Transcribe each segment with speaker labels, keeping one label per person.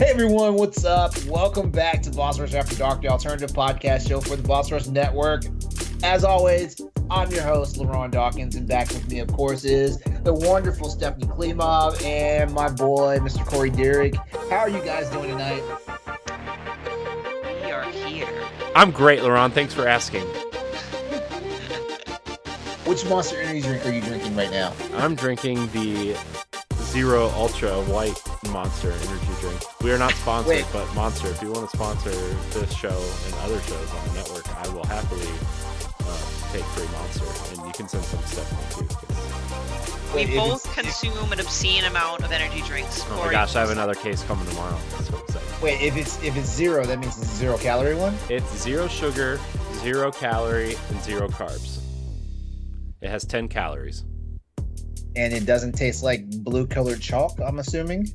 Speaker 1: Hey everyone, what's up? Welcome back to Boss Rush After Dark, the alternative podcast show for the Boss Rush Network. As always, I'm your host, LeRon Dawkins, and back with me, of course, is the wonderful Stephanie Klimov and my boy, Mr. Corey Derrick. How are you guys doing tonight?
Speaker 2: We are here.
Speaker 3: I'm great, LeRon. Thanks for asking.
Speaker 1: Which Monster Energy drink are you drinking right now?
Speaker 3: I'm drinking the Zero Ultra White Monster Energy drink. We are not sponsored, but Monster, if you want to sponsor this show and other shows on the network, I will happily take free Monster, and you can send some stuff to me too.
Speaker 2: We both consume an obscene amount of energy drinks.
Speaker 3: Oh my gosh, I have another case coming tomorrow. That's what I'm saying.
Speaker 1: Wait, if it's zero, that means it's a 0 calorie one?
Speaker 3: It's 0 sugar, 0 calorie, and 0 carbs. It has 10 calories.
Speaker 1: And it doesn't taste like blue colored chalk, I'm assuming?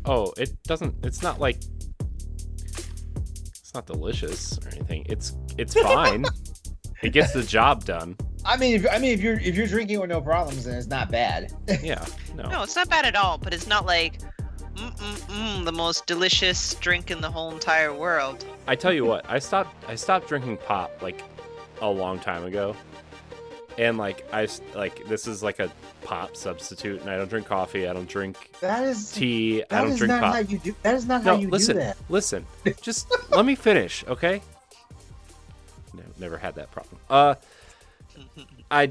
Speaker 3: Oh, it doesn't. It's not like. It's not delicious or anything. It's fine. It gets the job done.
Speaker 1: I mean, if you're drinking with no problems, then it's not bad.
Speaker 3: Yeah,
Speaker 2: No, it's not bad at all, but it's not like the most delicious drink in the whole entire world.
Speaker 3: I tell you what, I stopped drinking pop like a long time ago, and this is like a pop substitute, and I don't drink coffee, I don't drink tea, I don't drink pop.
Speaker 1: That is not how you do that.
Speaker 3: Listen, just let me finish, okay? No, never had that problem. I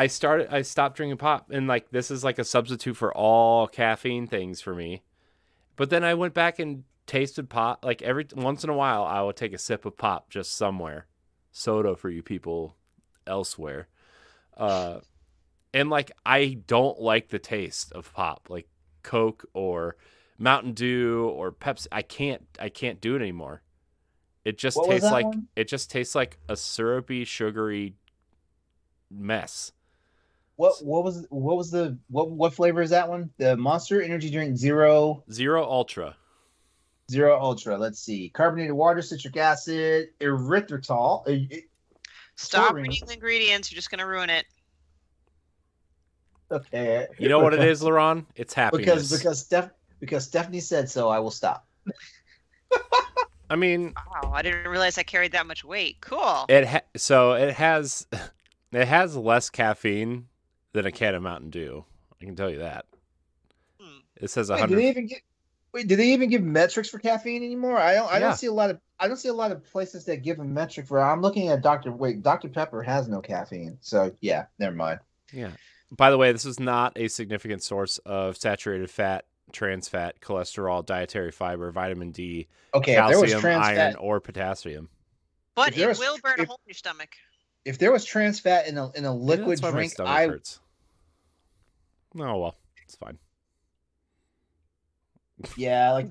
Speaker 3: stopped drinking pop, and like this is like a substitute for all caffeine things for me. But then I went back and tasted pop. Like every once in a while, I would take a sip of pop just somewhere. Soda for you people elsewhere. And like I don't like the taste of pop, like Coke or Mountain Dew or Pepsi. I can't do it anymore. It just tastes like a syrupy, sugary mess.
Speaker 1: What flavor is that one? The Monster Energy Drink Zero
Speaker 3: Ultra.
Speaker 1: Zero Ultra. Let's see. Carbonated water, citric acid, erythritol.
Speaker 2: Stop reading the ingredients. You're just gonna ruin it.
Speaker 1: Okay.
Speaker 3: You know what it is, LeRon? It's happiness.
Speaker 1: Because Stephanie said so, I will stop.
Speaker 3: I mean,
Speaker 2: wow, I didn't realize I carried that much weight. Cool.
Speaker 3: It has less caffeine than a can of Mountain Dew. I can tell you that. It says 100.
Speaker 1: Do they even give metrics for caffeine anymore? I don't see a lot of places that give a metric for. I'm looking at Dr. Pepper has no caffeine. So yeah, never mind.
Speaker 3: Yeah. By the way, this is not a significant source of saturated fat, trans fat, cholesterol, dietary fiber, vitamin D, calcium, iron, or potassium.
Speaker 2: But it will burn a hole in your stomach.
Speaker 1: If there was trans fat in a liquid drink,
Speaker 3: hurts. Oh well, it's fine. By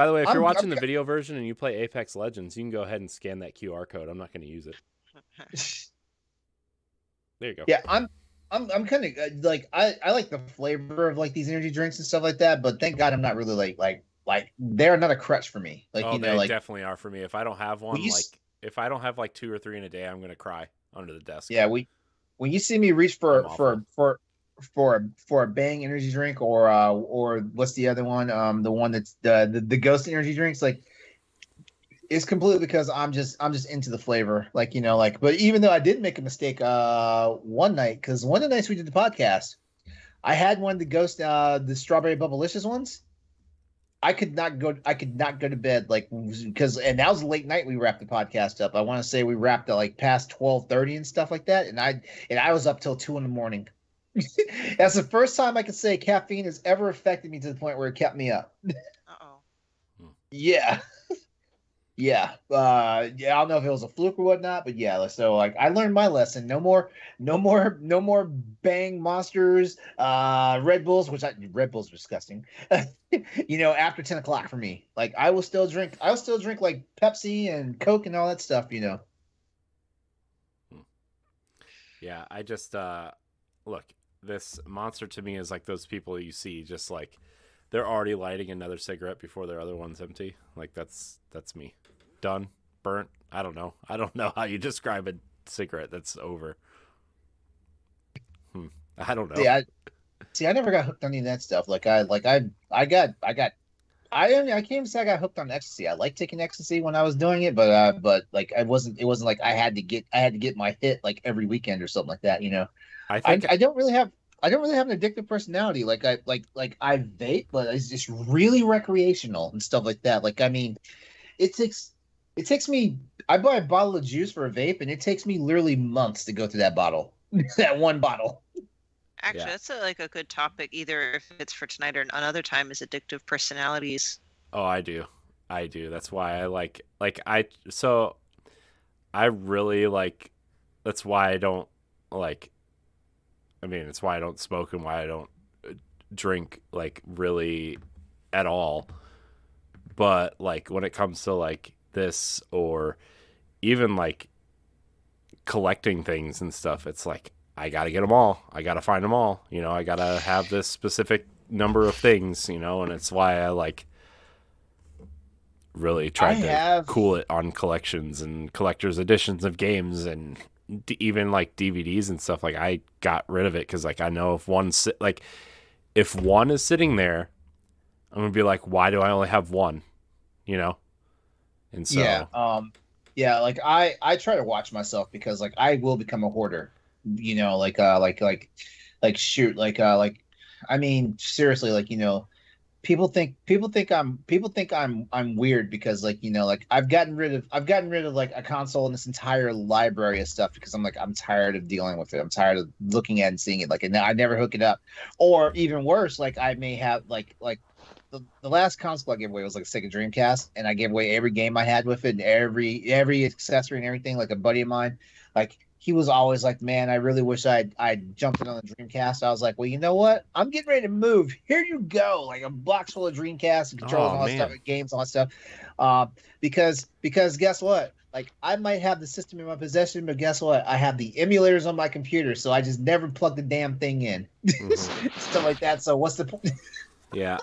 Speaker 3: the way, if you're watching the video version and you play Apex Legends, you can go ahead and scan that QR code. I'm not going to use it. There you go.
Speaker 1: Yeah, I'm kind of like I like the flavor of like these energy drinks and stuff like that, but thank God I'm not really like they're not a crutch for me. Like
Speaker 3: they definitely are for me. If I don't have one, if I don't have like 2 or 3 in a day, I'm gonna cry under the desk.
Speaker 1: Yeah, when you see me reach for a Bang energy drink or what's the other one? The one that's the Ghost energy drinks, like it's completely because I'm just into the flavor. But even though I did make a mistake one night, because one of the nights we did the podcast, I had one of the Ghost the strawberry bubblicious ones. I could not go to bed and that was a late night we wrapped the podcast up. I want to say we wrapped at like past 12:30 and stuff like that, and I was up till 2 a.m. That's the first time I can say caffeine has ever affected me to the point where it kept me up. Yeah. Yeah. I don't know if it was a fluke or whatnot, but yeah. So I learned my lesson. No more Bang Monsters, Red Bulls, Red Bulls are disgusting. After 10 o'clock for me. Like I will still drink like Pepsi and Coke and all that stuff,
Speaker 3: Yeah, I just look, this Monster to me is like those people you see just like they're already lighting another cigarette before their other one's empty. Like that's me. Done, burnt. I don't know how you describe a cigarette that's over. I don't know.
Speaker 1: See, I never got hooked on any of that stuff. I can't even say I got hooked on ecstasy. I like taking ecstasy when I was doing it, but like it wasn't like I had to get my hit like every weekend or something like that, you know.
Speaker 3: I think
Speaker 1: I don't really have an addictive personality. Like I vape, but it's just really recreational and stuff like that. Like I mean, it takes it takes me I buy a bottle of juice for a vape and it takes me literally months to go through that bottle. That one bottle.
Speaker 2: Actually,
Speaker 3: yeah.
Speaker 2: that's like a good topic, either if it's for tonight or another time, is addictive personalities.
Speaker 3: Oh, I do. I do. That's why I so I really like that's why I don't like I mean, it's why I don't smoke and why I don't drink like really at all. But like when it comes to like this or even like collecting things and stuff, it's like I got to get them all. I got to find them all. You know, I got to have this specific number of things, you know, and it's why I like really tried to cool it on collections and collector's editions of games and even like DVDs and stuff. Like I got rid of it because like I know if one is sitting there, I'm gonna be like, why do I only have one? You know, and so
Speaker 1: Yeah, like I try to watch myself because like I will become a hoarder. You know, like shoot, like I mean seriously, like you know, people think I'm weird because like you know like I've gotten rid of like a console and this entire library of stuff because I'm tired of dealing with it. I'm tired of looking at it and seeing it like and I never hook it up. Or even worse, like I may have the last console I gave away was like a Sega Dreamcast, and I gave away every game I had with it and every accessory and everything. Like a buddy of mine, like he was always like, "Man, I really wish I'd jumped in on the Dreamcast." I was like, "Well, you know what? I'm getting ready to move. Here you go, like a box full of Dreamcast and controllers and all that stuff, games, all that stuff." Because guess what? Like I might have the system in my possession, but guess what? I have the emulators on my computer, so I just never plug the damn thing in, stuff like that. So what's the point?
Speaker 3: yeah,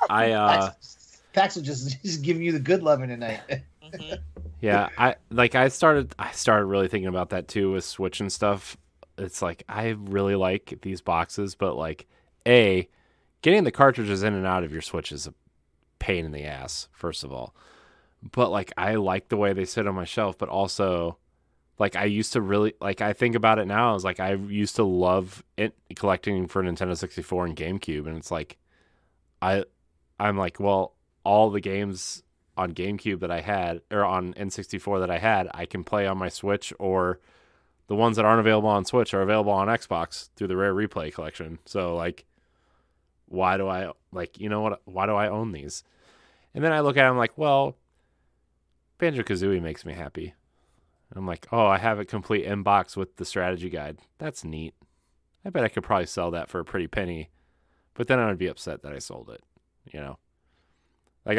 Speaker 1: Pax will just giving you the good loving tonight.
Speaker 2: Mm-hmm.
Speaker 3: yeah, I started really thinking about that too with Switch and stuff. It's like I really like these boxes, but like getting the cartridges in and out of your Switch is a pain in the ass, first of all. But like I like the way they sit on my shelf, but also like I used to really like I think about it now, is like I used to love collecting for Nintendo 64 and GameCube, and it's like I'm like, well, all the games on GameCube that I had or on N64 that I had, I can play on my Switch, or the ones that aren't available on Switch are available on Xbox through the Rare Replay collection. So like, why do I like, you know what? Why do I own these? And then I look at them like, well, Banjo-Kazooie makes me happy. I'm like, oh, I have it complete in box with the strategy guide. That's neat. I bet I could probably sell that for a pretty penny. But then I would be upset that I sold it, you know? Like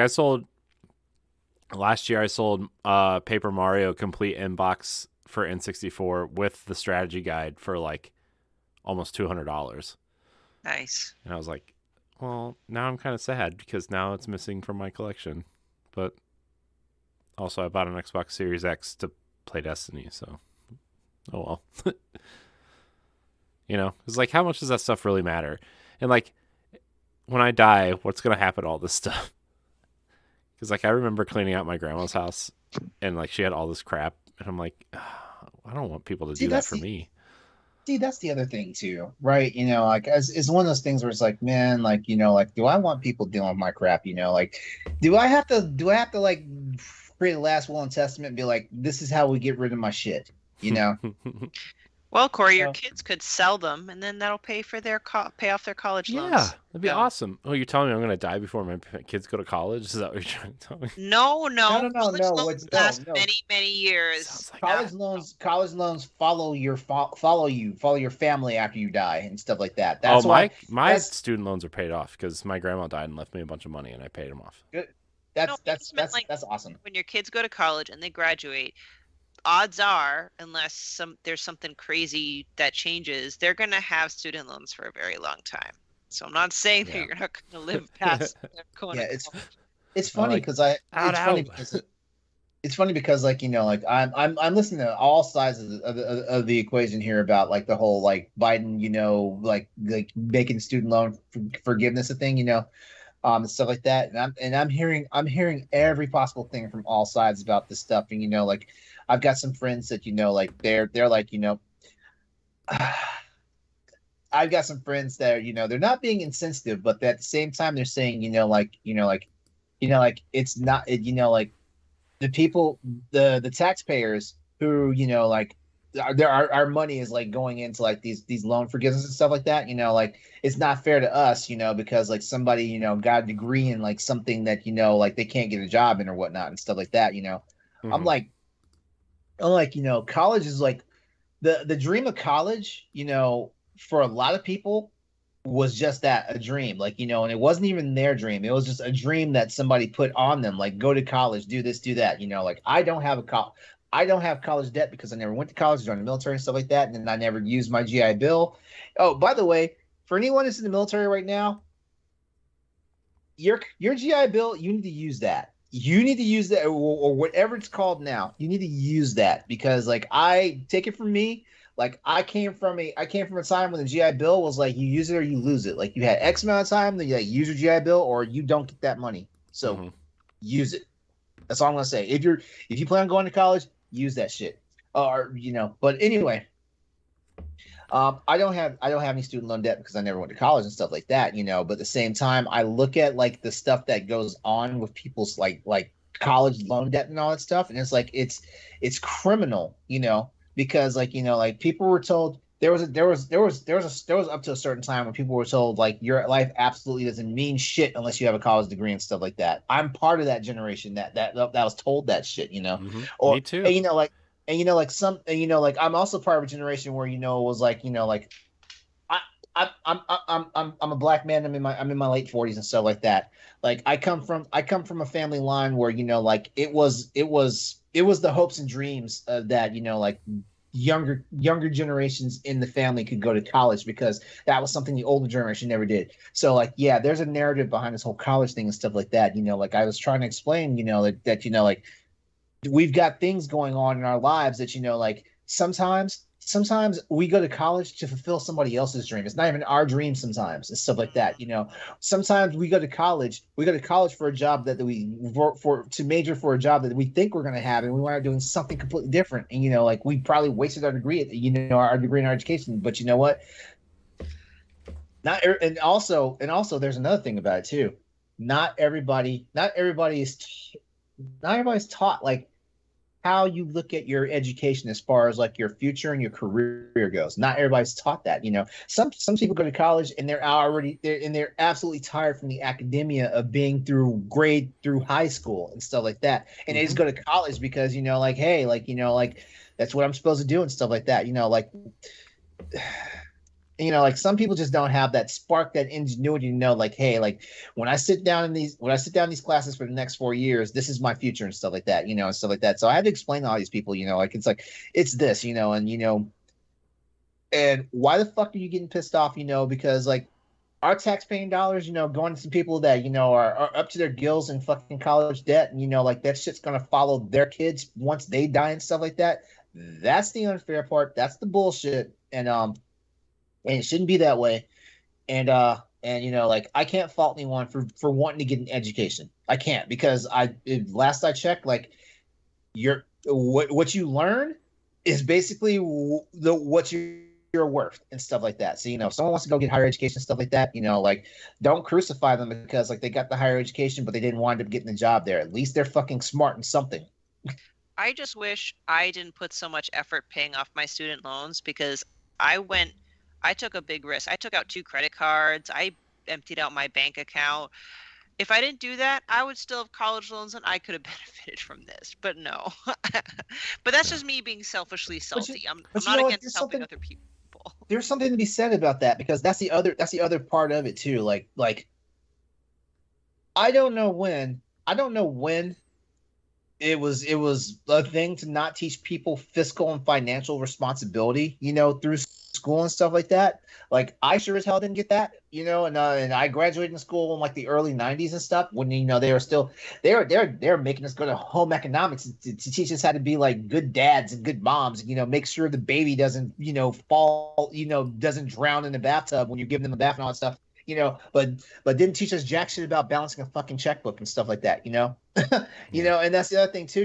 Speaker 3: last year I sold Paper Mario complete inbox for N64 with the strategy guide for like almost $200.
Speaker 2: Nice.
Speaker 3: And I was like, well, now I'm kind of sad because now it's missing from my collection. But also I bought an Xbox Series X to play Destiny, so oh well. You know, it's like, how much does that stuff really matter? And like, when I die, what's going to happen to all this stuff? Because like I remember cleaning out my grandma's house and like she had all this crap, and I'm like, I don't want people to do that for me.
Speaker 1: See, that's the other thing too, right? You know, like it's one of those things where it's like, man, like you know, like do I want people dealing with my crap? You know, like do I have to like create a last will and testament and be like, this is how we get rid of my shit? You know.
Speaker 2: Well, Corey, your kids could sell them, and then that'll pay for their pay off their college loans.
Speaker 3: Yeah, that'd be awesome. Oh, you're telling me I'm going to die before my kids go to college? Is that what you're trying to tell me?
Speaker 2: No.
Speaker 1: College
Speaker 2: loans last many years.
Speaker 3: Like
Speaker 1: college loans follow your family after you die and stuff like that. That's why
Speaker 3: my student loans are paid off because my grandma died and left me a bunch of money, and I paid them off.
Speaker 1: Good. That's awesome.
Speaker 2: When your kids go to college and they graduate, odds are, unless there's something crazy that changes, they're going to have student loans for a very long time. So I'm not saying that you're not going to live past going to college.
Speaker 1: It's funny because it's funny because like like I'm listening to all sides of the equation here about like the whole like Biden like making student loan forgiveness a thing and stuff like that, and I'm hearing every possible thing from all sides about this stuff, and like I've got some friends that like they're like I've got some friends that are they're not being insensitive, but at the same time they're saying like it's not like the people, the taxpayers who like our money is like going into like these loan forgiveness and stuff like that, like it's not fair to us, because like somebody got a degree in like something that like they can't get a job in or whatnot and stuff like that. I'm
Speaker 3: Mhm.
Speaker 1: like college is like the dream of college, for a lot of people was just that, a dream, like and it wasn't even their dream, it was just a dream that somebody put on them, like go to college, do this, do that, like I don't have college debt because I never went to college, joined the military and stuff like that, and then I never used my GI Bill. Oh, by the way, for anyone who's in the military right now, your GI Bill, you need to use that. You need to use that, or whatever it's called now. You need to use that because, like, I take it from me. Like, I came from a time when the GI Bill was like you use it or you lose it. Like, you had X amount of time that you like use your GI Bill or you don't get that money. So
Speaker 3: Mhm.
Speaker 1: use it. That's all I'm gonna say. If you plan on going to college, use that shit. Or But anyway, I don't have any student loan debt because I never went to college and stuff like that, But at the same time, I look at like the stuff that goes on with people's like college loan debt and all that stuff, and it's like it's criminal, because like like people were told there was up to a certain time when people were told like your life absolutely doesn't mean shit unless you have a college degree and stuff like that. I'm part of that generation that was told that shit,
Speaker 3: Mhm.
Speaker 1: or
Speaker 3: Me too.
Speaker 1: and, like like like I'm also part of a generation where it was like like I I'm a black man. I'm in my late 40s and stuff like that. Like I come from a family line where like it was the hopes and dreams of that like younger generations in the family could go to college because that was something the older generation never did. So like yeah, there's a narrative behind this whole college thing and stuff like that. Like I was trying to explain that like we've got things going on in our lives that like sometimes we go to college to fulfill somebody else's dream. It's not even our dream sometimes and stuff like that. Sometimes we go to college for a job that we for to major for a job that we think we're going to have, and we wind up doing something completely different, and like we probably wasted our degree, our degree in our education. But you know what, not and also there's another thing about it too. Not everybody's taught like how you look at your education as far as like your future and your career goes. Not everybody's taught that. Some people go to college and they're absolutely tired from the academia of being through high school and stuff like that. And they just
Speaker 3: Mhm.
Speaker 1: go to college because like hey, like like that's what I'm supposed to do and stuff like that. Like like some people just don't have that spark, that ingenuity to know like hey, like when I sit down in these classes for the next 4 years, this is my future and stuff like that, and stuff like that. So I had to explain to all these people, like it's this, and why the fuck are you getting pissed off, because like our tax-paying dollars, going to some people that are up to their gills in fucking college debt, and like that shit's gonna follow their kids once they die and stuff like that. That's the unfair part. That's the bullshit, and it shouldn't be that way. And like I can't fault anyone for wanting to get an education. I can't, because last I checked, like what you learn is basically what you're worth and stuff like that. So if someone wants to go get higher education and stuff like that, like don't crucify them because like they got the higher education but they didn't wind up getting the job there. At least they're fucking smart in something.
Speaker 2: I just wish I didn't put so much effort paying off my student loans because I went, I took a big risk. I took out 2 credit cards. I emptied out my bank account. If I didn't do that, I would still have college loans and I could have benefited from this. But no. But that's just me being selfishly
Speaker 1: But you,
Speaker 2: salty. I'm
Speaker 1: but you
Speaker 2: not
Speaker 1: know what?
Speaker 2: against helping other people.
Speaker 1: There's something to be said about that, because that's the other part of it too. Like I don't know when it was a thing to not teach people fiscal and financial responsibility, through school and stuff like that. Like I sure as hell didn't get that, and I graduated in school in like the early '90s and stuff when they were still they were making us go to home economics to teach us how to be like good dads and good moms, make sure the baby doesn't fall, doesn't drown in the bathtub when you're giving them a bath and all that stuff. But didn't teach us jack shit about balancing a fucking checkbook and stuff like that, and that's the other thing too,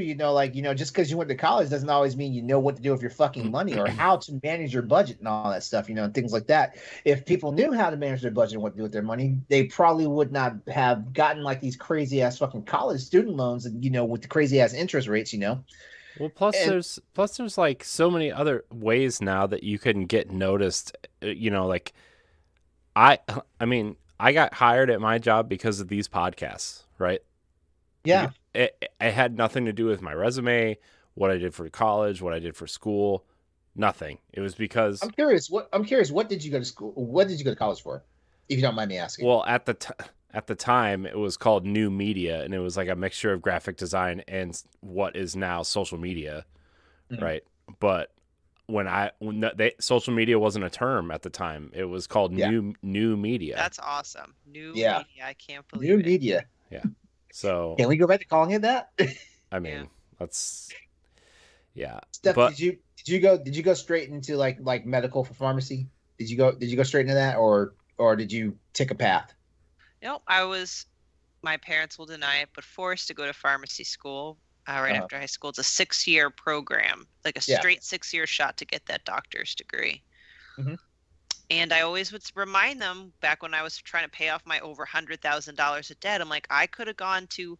Speaker 1: just because you went to college doesn't always mean you know what to do with your fucking money or how to manage your budget and all that stuff, and things like that. If people knew how to manage their budget and what to do with their money, they probably would not have gotten like these crazy ass fucking college student loans and with the crazy ass interest rates,
Speaker 3: Well, there's like so many other ways now that you can get noticed, like I mean, I got hired at my job because of these podcasts, right?
Speaker 1: Yeah.
Speaker 3: It had nothing to do with my resume, what I did for college, what I did for school, nothing. It was because
Speaker 1: I'm curious. What did you go to school? What did you go to college for? If you don't mind me asking.
Speaker 3: Well, at the time, it was called New Media, and it was like a mixture of graphic design and what is now social media, right? But social media wasn't a term at the time. It was called new media.
Speaker 2: That's awesome. New media. I can't believe
Speaker 1: new
Speaker 2: it.
Speaker 1: media.
Speaker 3: Yeah. So
Speaker 1: can we go back to calling it that?
Speaker 3: I mean, that's
Speaker 1: Steph,
Speaker 3: but
Speaker 1: did you go straight into like medical for pharmacy? Did you go straight into that or did you take a path?
Speaker 2: No, my parents will deny it, but forced to go to pharmacy school. Right after high school. It's a 6-year program, like a straight 6-year shot to get that doctor's degree.
Speaker 1: Mm-hmm.
Speaker 2: And I always would remind them back when I was trying to pay off my over $100,000 of debt. I'm like, I could have gone to,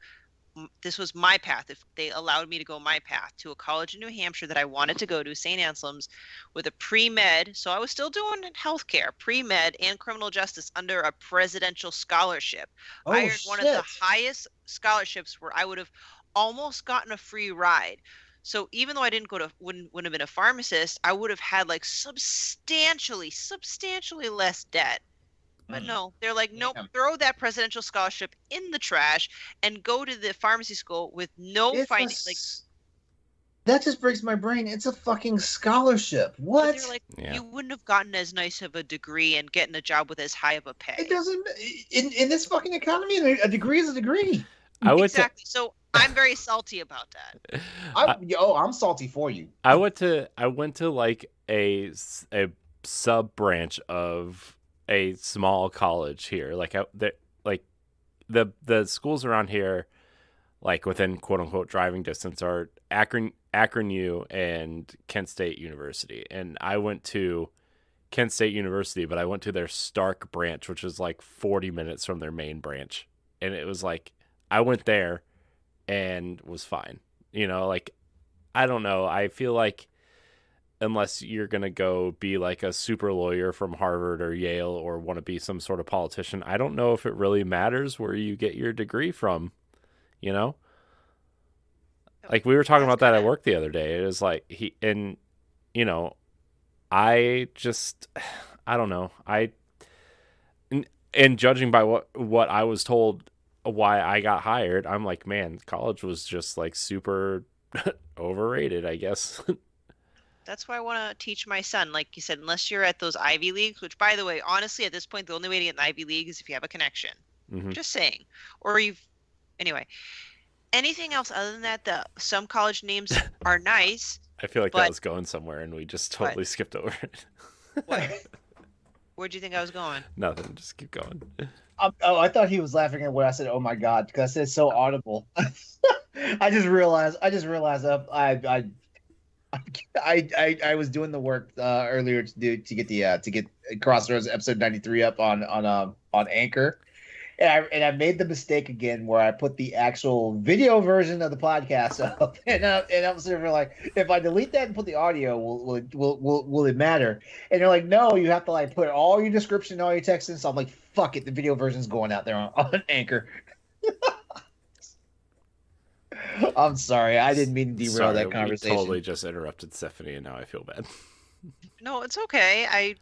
Speaker 2: this was my path. If they allowed me to go my path to a college in New Hampshire that I wanted to go to, St. Anselm's, with a pre-med. So I was still doing healthcare, pre-med and criminal justice under a presidential scholarship. I earned one of the highest scholarships where I would have almost gotten a free ride. So even though I didn't wouldn't have been a pharmacist, I would have had like substantially less debt. But no, they're like, nope, throw that presidential scholarship in the trash and go to the pharmacy school with no finance.
Speaker 1: That just breaks my brain. It's a fucking scholarship. What?
Speaker 2: They're like, you wouldn't have gotten as nice of a degree and getting a job with as high of a pay.
Speaker 1: It doesn't in this fucking economy. A degree is a degree.
Speaker 2: Exactly. So I'm very salty about that.
Speaker 1: I'm salty for you.
Speaker 3: I went to like a sub branch of a small college here. Like the schools around here, like within quote unquote driving distance, are Akron U and Kent State University. And I went to Kent State University, but I went to their Stark branch, which is like 40 minutes from their main branch. And it was like I went there and was fine. Like, I don't know. I feel like unless you're going to go be like a super lawyer from Harvard or Yale or want to be some sort of politician, I don't know if it really matters where you get your degree from, Like we were talking about that at work the other day. It was like I don't know. And judging by what I was told why I got hired, I'm like, man, college was just like super overrated, I guess.
Speaker 2: That's why I want to teach my son. Like you said, unless you're at those Ivy Leagues, which, by the way, honestly, at this point, the only way to get an Ivy League is if you have a connection. Mm-hmm. Just saying. Or anyway, anything else other than that, some college names are nice.
Speaker 3: I feel like that was going somewhere and we just totally skipped over it.
Speaker 2: What? Where'd you think I was going?
Speaker 3: Nothing. Just keep going.
Speaker 1: I thought he was laughing at what I said. Oh my god, because I said so audible. I just realized. I was doing the work earlier to get Crossroads episode 93 up on Anchor, and I made the mistake again where I put the actual video version of the podcast up, and I'm sort of like, if I delete that and put the audio, will it matter? And they're like, no, you have to like put all your description, all your text in. So I'm like, fuck it, the video version's going out there on Anchor. I'm sorry, I didn't mean to derail that conversation.
Speaker 3: We totally just interrupted Stephanie, and now I feel bad.
Speaker 2: No, it's okay.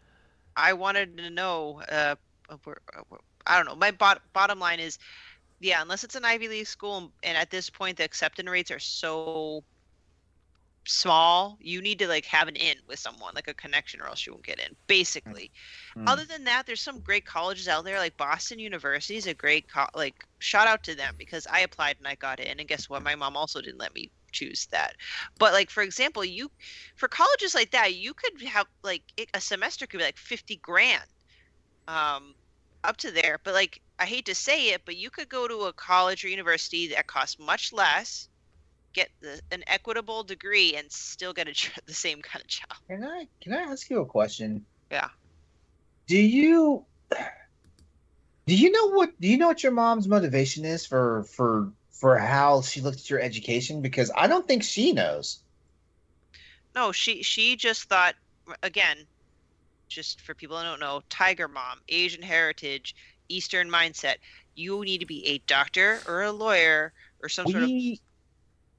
Speaker 2: I wanted to know. I don't know. My bottom line is, Yeah, unless it's an Ivy League school, and at this point the acceptance rates are so small, you need to like have an in with someone, like a connection, or else you won't get in, basically.
Speaker 1: Mm.
Speaker 2: Other than that, there's some great colleges out there, like Boston University is a great like shout out to them, because I applied and I got in, and guess what? My mom also didn't let me choose that. But like for example, you for colleges like that, you could have like a semester could be like 50 grand. Um up to there. But like I hate to say it, but you could go to a college or university that costs much less, get an equitable degree, and still get the same kind of job.
Speaker 1: Can I ask you a question?
Speaker 2: Yeah.
Speaker 1: Do you do you know what your mom's motivation is for how she looked at your education? Because I don't think she knows.
Speaker 2: No, she just thought, again, just for people that don't know, Tiger Mom, Asian heritage, Eastern mindset. You need to be a doctor or a lawyer or some sort of.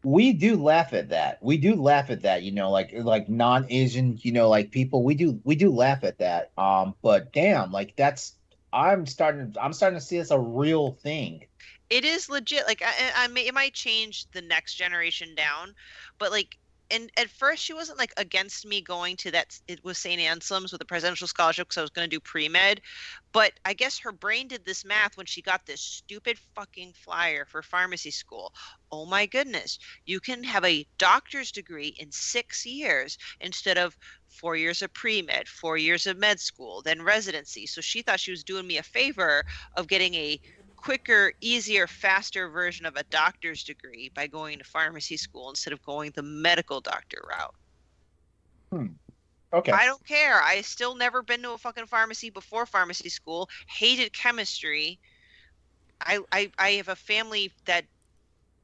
Speaker 1: We do laugh at that. We do laugh at that, like non-Asian, like people. We do laugh at that. But damn, like that's I'm starting to see it's a real thing.
Speaker 2: It is legit. Like it might change the next generation down, but like. And at first, she wasn't like against me going to that. It was St. Anselm's with a presidential scholarship because I was going to do pre-med. But I guess her brain did this math when she got this stupid fucking flyer for pharmacy school. Oh my goodness. You can have a doctor's degree in 6 years instead of 4 years of pre-med, 4 years of med school, then residency. So she thought she was doing me a favor of getting a quicker, easier, faster version of a doctor's degree by going to pharmacy school instead of going the medical doctor route.
Speaker 1: Okay.
Speaker 2: I don't care. I still never been to a fucking pharmacy before pharmacy school. Hated chemistry. I have a family that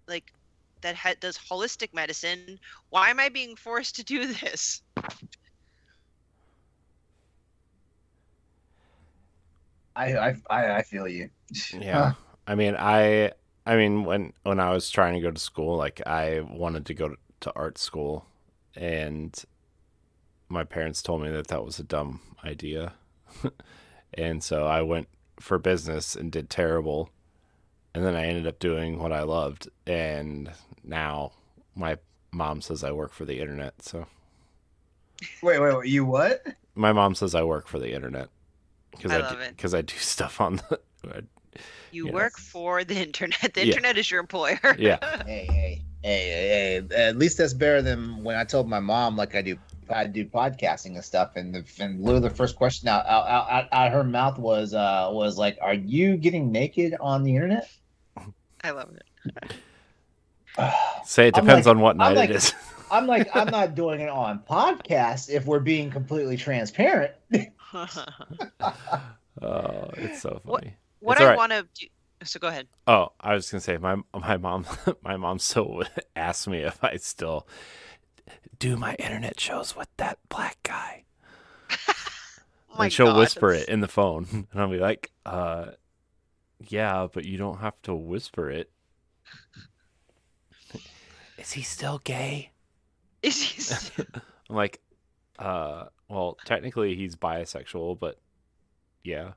Speaker 2: like does holistic medicine. Why am I being forced to do this?
Speaker 1: I feel you.
Speaker 3: Yeah. I mean when I was trying to go to school, like I wanted to go to art school, and my parents told me that was a dumb idea. And so I went for business and did terrible. And then I ended up doing what I loved, and now my mom says I work for the internet. So
Speaker 1: Wait, you what?
Speaker 3: my mom says I work for the internet
Speaker 2: I love it.
Speaker 3: because I do stuff on the.
Speaker 2: You
Speaker 3: Yes.
Speaker 2: work for the internet. The
Speaker 3: Yeah.
Speaker 2: internet is your employer.
Speaker 3: Yeah.
Speaker 1: Hey. At least that's better than when I told my mom like I do podcasting and stuff, and literally the first question out her mouth was like, "Are you getting naked on the internet?"
Speaker 2: I love it.
Speaker 3: Say it
Speaker 1: I'm
Speaker 3: depends
Speaker 1: like-
Speaker 3: on what
Speaker 1: I'm
Speaker 3: night
Speaker 1: like-
Speaker 3: it is.
Speaker 1: I'm like, I'm not doing it on podcast if we're being completely transparent.
Speaker 3: Oh, it's so funny.
Speaker 2: What
Speaker 3: It's
Speaker 2: I
Speaker 3: all right.
Speaker 2: want to do. So go ahead.
Speaker 3: Oh, I was gonna say my mom still asks me if I still do my internet shows with that black guy,
Speaker 2: Oh my
Speaker 3: and she'll
Speaker 2: God,
Speaker 3: whisper
Speaker 2: that's-
Speaker 3: it in the phone, and I'll be like, yeah, but you don't have to whisper it. Is he still gay?
Speaker 2: Is he
Speaker 3: I'm like, well, technically he's bisexual, but yeah.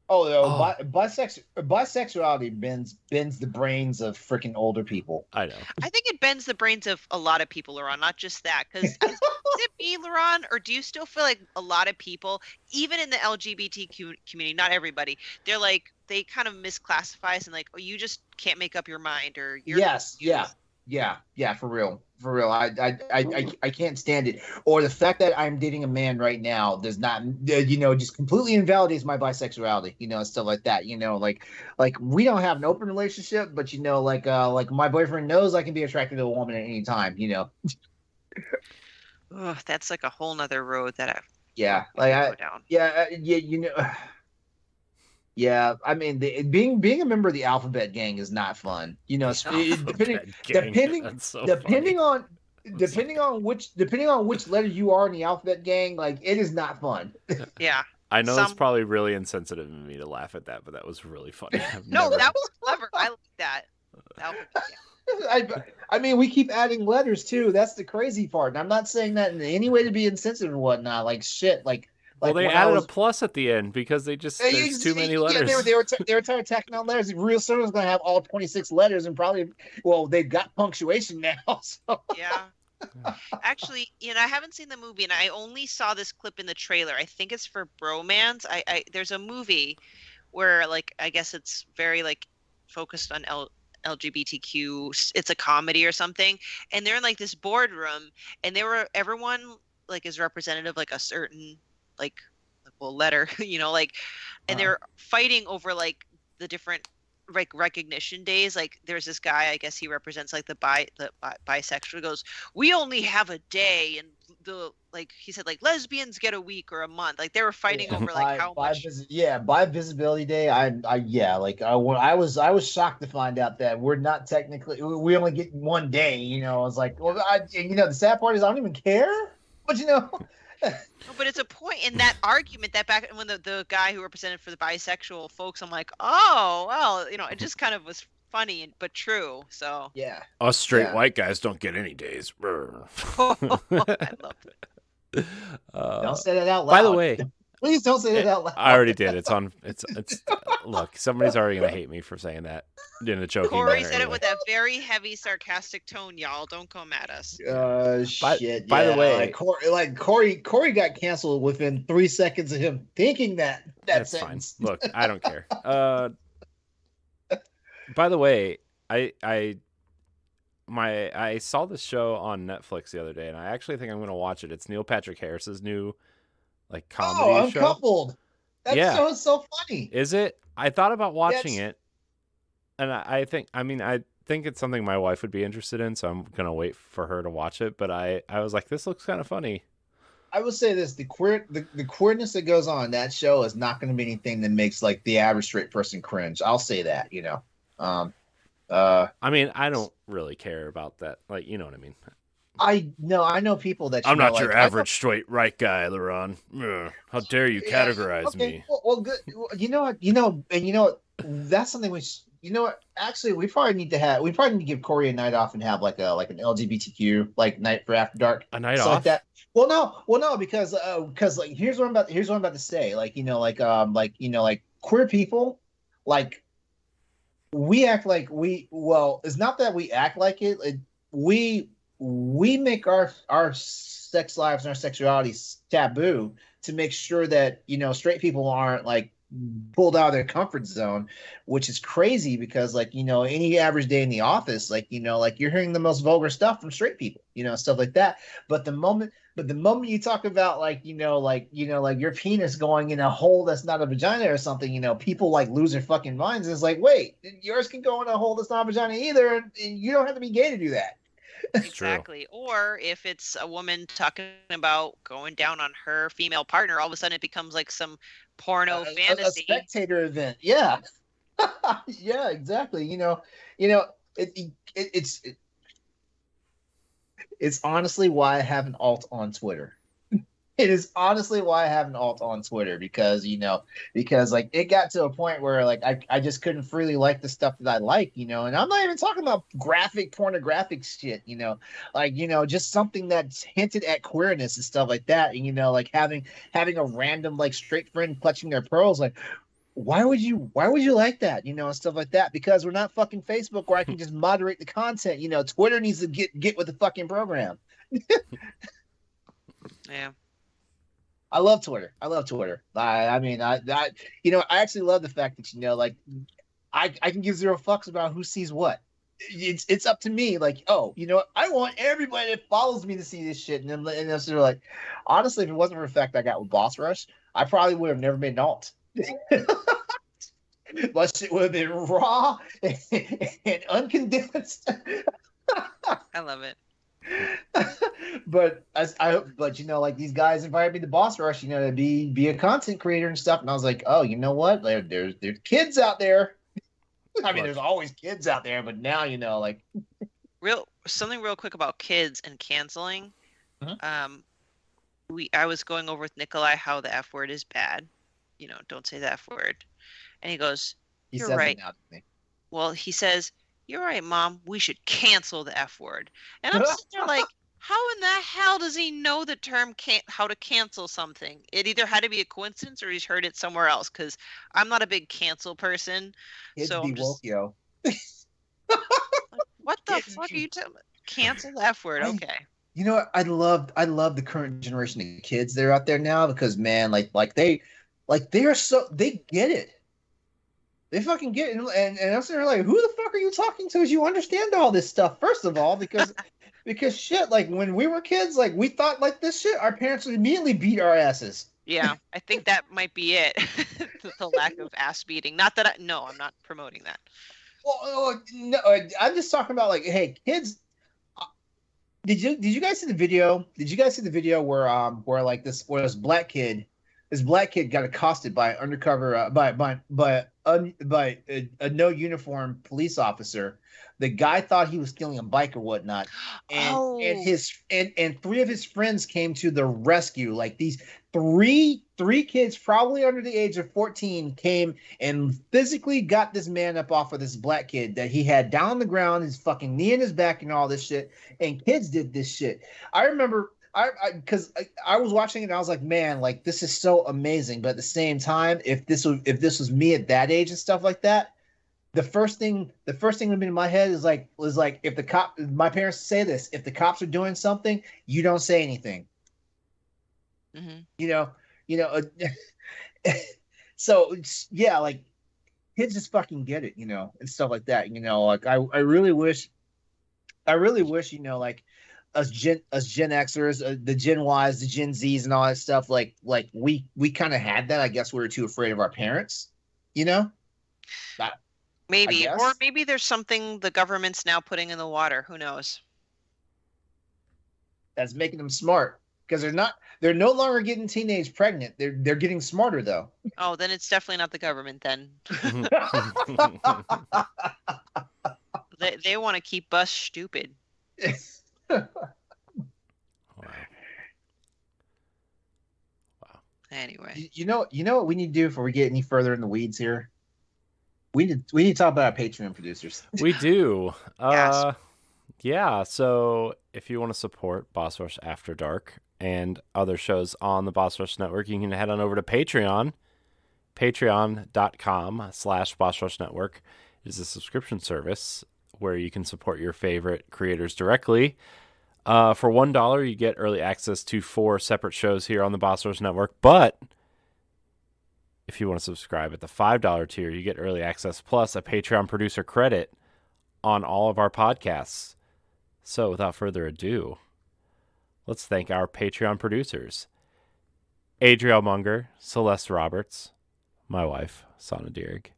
Speaker 1: Oh, no,
Speaker 3: Oh.
Speaker 1: bisexuality bends the brains of freaking older people.
Speaker 3: I know.
Speaker 2: I think it bends the brains of a lot of people, LeRon, not just that. Because is it me, LeRon, or do you still feel like a lot of people, even in the LGBTQ community, not everybody, they're like, they kind of misclassify us and like, oh, you just can't make up your mind, or you're
Speaker 1: Yes, yeah, for real. I can't stand it. Or the fact that I'm dating a man right now does not, just completely invalidates my bisexuality, and stuff like that. Like we don't have an open relationship, but like my boyfriend knows I can be attracted to a woman at any time.
Speaker 2: Ugh, that's like a whole nother road that I
Speaker 1: Yeah,
Speaker 2: go
Speaker 1: like
Speaker 2: down.
Speaker 1: Yeah, I mean, being a member of the alphabet gang is not fun. Depending
Speaker 3: That's so
Speaker 1: depending
Speaker 3: funny.
Speaker 1: on which letter you are in the alphabet gang, like it is not fun.
Speaker 2: Yeah.
Speaker 3: I know it's
Speaker 2: some-
Speaker 3: probably really insensitive of me to laugh at that, but that was really funny. I've
Speaker 2: No,
Speaker 3: never-
Speaker 2: that was clever. I like that.
Speaker 1: I mean, we keep adding letters too. That's the crazy part. And I'm not saying that in any way to be insensitive and whatnot. Like shit, like
Speaker 3: Well, they
Speaker 1: when I
Speaker 3: added
Speaker 1: was,
Speaker 3: a plus at the end because there's too many letters.
Speaker 1: Yeah, they were trying to tack on letters. Real soon was going to have all 26 letters and probably, well, they've got punctuation now. So.
Speaker 2: Yeah. Actually, I haven't seen the movie, and I only saw this clip in the trailer. I think it's for Bromance. There's a movie where, like, I guess it's very like focused on LGBTQ. It's a comedy or something, and they're in like this boardroom, and everyone like is representative like a certain like letter, like, and they're fighting over like the different like recognition days. Like there's this guy, I guess he represents like the bisexual. He goes, we only have a day, and he said like lesbians get a week or a month. Like they were fighting over like how much.
Speaker 1: By Visibility Day, I was shocked to find out that we're not technically, we only get one day. I was like, well, the sad part is I don't even care, but
Speaker 2: But it's a point in that argument that back when the guy who represented for the bisexual folks, I'm like, oh well, it just kind of was funny but true. So
Speaker 1: yeah,
Speaker 3: us straight white guys don't get any days.
Speaker 2: I love it.
Speaker 1: Don't say that out loud.
Speaker 3: By the way,
Speaker 1: please don't say that out loud.
Speaker 3: I already did. It's on. It's. Look, somebody's already gonna hate me for saying that in a joking
Speaker 2: Corey
Speaker 3: manner.
Speaker 2: said it with that very heavy, sarcastic tone. Y'all don't come at us.
Speaker 1: Shit.
Speaker 3: By the way,
Speaker 1: Corey got canceled within 3 seconds of him thinking that
Speaker 3: that's
Speaker 1: sentence.
Speaker 3: Fine. Look, I don't care. By the way, I saw this show on Netflix the other day, and I actually think I'm gonna watch it. It's Neil Patrick Harris's new like comedy show.
Speaker 1: Uncoupled. That show is so funny.
Speaker 3: Is it? I thought about watching it, and I think it's something my wife would be interested in, so I'm gonna wait for her to watch it. But I was like, this looks kind of funny.
Speaker 1: I will say this: the queerness that goes on in that show is not going to be anything that makes like the average straight person cringe. I'll say that.
Speaker 3: I mean, I don't really care about that. Like, you know what I mean?
Speaker 1: I know people that
Speaker 3: I'm not your average straight right guy, LeRon. How dare you categorize me?
Speaker 1: Well, good. What? That's something which Actually, we probably need to give Corey a night off and have like an LGBTQ like night for After Dark.
Speaker 3: A night
Speaker 1: off.
Speaker 3: Like
Speaker 1: that. Well, no, because like here's what I'm about to say. Queer people, like we act like it's not that we act like it. We make our sex lives and our sexuality taboo to make sure that straight people aren't like pulled out of their comfort zone, which is crazy because any average day in the office, you're hearing the most vulgar stuff from straight people, stuff like that. But the moment you talk about your penis going in a hole that's not a vagina or something, people like lose their fucking minds. And it's like, wait, yours can go in a hole that's not a vagina either, and you don't have to be gay to do that.
Speaker 2: Exactly. Or if it's a woman talking about going down on her female partner, all of a sudden it becomes like some porno fantasy.
Speaker 1: A spectator event. Yeah. Yeah, exactly. It's honestly why I have an alt on Twitter. It is honestly why I have an alt on Twitter because like it got to a point where like I just couldn't freely like the stuff that I like, and I'm not even talking about pornographic shit, just something that's hinted at queerness and stuff like that. And like having a random like straight friend clutching their pearls, like why would you like that, and stuff like that? Because we're not fucking Facebook where I can just moderate the content. Twitter needs to get with the fucking program.
Speaker 2: Yeah.
Speaker 1: I love Twitter. I actually love the fact that I can give zero fucks about who sees what. It's up to me. Like, I want everybody that follows me to see this shit. And then sort of like, honestly, if it wasn't for the fact I got with Boss Rush, I probably would have never made an alt. But shit would have been raw and uncondensed.
Speaker 2: I love it.
Speaker 1: But these guys invited me to Boss Rush, to be a content creator and stuff, and I was like, oh, you know what? There's kids out there. I mean, there's always kids out there, but now
Speaker 2: something real quick about kids and canceling.
Speaker 1: Mm-hmm.
Speaker 2: I was going over with Nikolai how the F word is bad. Don't say the F word, and he goes, "You're right." Well, he says, "You're right, Mom. We should cancel the F word." And I'm sitting there like, How in the hell does he know the term how to cancel something? It either had to be a coincidence or he's heard it somewhere else. Because I'm not a big cancel person,
Speaker 1: Kids
Speaker 2: so
Speaker 1: be
Speaker 2: I'm
Speaker 1: woke,
Speaker 2: just
Speaker 1: yo.
Speaker 2: like, what the
Speaker 1: Kids
Speaker 2: fuck are
Speaker 1: be-
Speaker 2: you talking about? Cancel the F word.
Speaker 1: I,
Speaker 2: Okay.
Speaker 1: you know what? I love the current generation of kids that are out there now because man, they are so they get it. They fucking get it. And I'm sitting there like, who the fuck are you talking to? As you understand all this stuff? First of all, because shit, like when we were kids, like we thought like this shit, our parents would immediately beat our asses.
Speaker 2: Yeah, I think that might be it. The lack of ass beating. Not that no, I'm not promoting that.
Speaker 1: Well, no, I'm just talking about like, hey, kids. Did you guys see the video? Did you guys see the video where like this black kid got accosted by an undercover by a no uniform police officer. The guy thought he was stealing a bike or whatnot,
Speaker 2: Oh,
Speaker 1: and three of his friends came to the rescue. Like these three kids, probably under the age of 14, came and physically got this man up off of this black kid that he had down on the ground, his fucking knee in his back, and all this shit. And kids did this shit. I remember because I was watching it and I was like, man, like this is so amazing. But at the same time, if this was me at that age and stuff like that, the first thing that would be in my head is like if my parents say this, if the cops are doing something, you don't say anything.
Speaker 2: mm-hmm.
Speaker 1: You know, you know. So yeah, like kids just fucking get it, and stuff like that. Like I really wish, like us Gen Xers, the Gen Ys, the Gen Zs, and all that stuff. Like we kind of had that. I guess we were too afraid of our parents. You know, I, I
Speaker 2: Maybe, or
Speaker 1: guess
Speaker 2: maybe there's something the government's now putting in the water. Who knows?
Speaker 1: that's making them smart because they're no longer getting teenage pregnant. They're getting smarter though.
Speaker 2: Oh, then it's definitely not the government then. They want to keep us stupid.
Speaker 3: Wow. Wow.
Speaker 2: Anyway,
Speaker 1: You know what we need to do before we get any further in the weeds here? We need to talk about our Patreon producers.
Speaker 3: We do.
Speaker 2: Yes.
Speaker 3: Yeah, so if you want to support Boss Rush After Dark and other shows on the Boss Rush Network, you can head on over to Patreon, patreon.com/Boss Rush Network. It is a subscription service where you can support your favorite creators directly. For $1, you get early access to 4 separate shows here on the Boss Rush Network, but if you want to subscribe at the $5 tier, you get early access plus a Patreon producer credit on all of our podcasts. So without further ado, let's thank our Patreon producers. Adriel Munger, Celeste Roberts, my wife, Sana Dierig,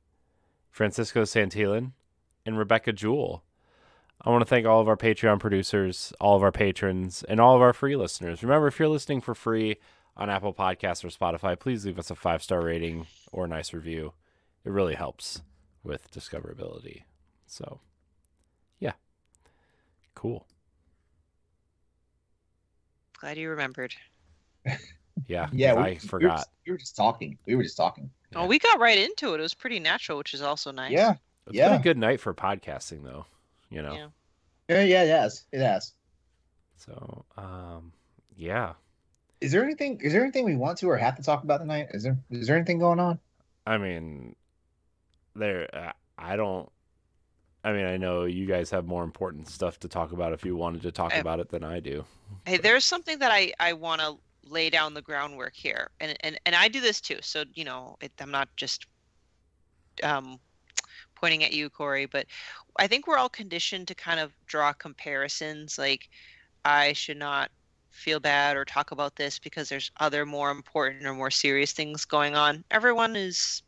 Speaker 3: Francisco Santillan, and Rebecca Jewell. I want to thank all of our Patreon producers, all of our patrons, and all of our free listeners. Remember, if you're listening for free on Apple Podcasts or Spotify, please leave us a 5-star rating or a nice review. It really helps with discoverability. So, yeah. Cool.
Speaker 2: Glad you remembered.
Speaker 3: Yeah,
Speaker 1: Yeah,
Speaker 3: I forgot.
Speaker 1: We were just talking.
Speaker 3: Yeah.
Speaker 2: Oh, we got right into it. It was pretty natural, which is also nice.
Speaker 1: Yeah.
Speaker 3: It's been a good night for podcasting, though.
Speaker 2: Yeah.
Speaker 1: Yeah, it has.
Speaker 3: So, yeah.
Speaker 1: Is there anything we want to or have to talk about tonight? Is there anything going on?
Speaker 3: I mean, I know you guys have more important stuff to talk about if you wanted to talk about it than I do.
Speaker 2: Hey, there's something that I want to lay down the groundwork here, and I do this too. So I'm not just pointing at you, Corey, but I think we're all conditioned to kind of draw comparisons. Like, I should not feel bad or talk about this because there's other more important or more serious things going on. Everyone is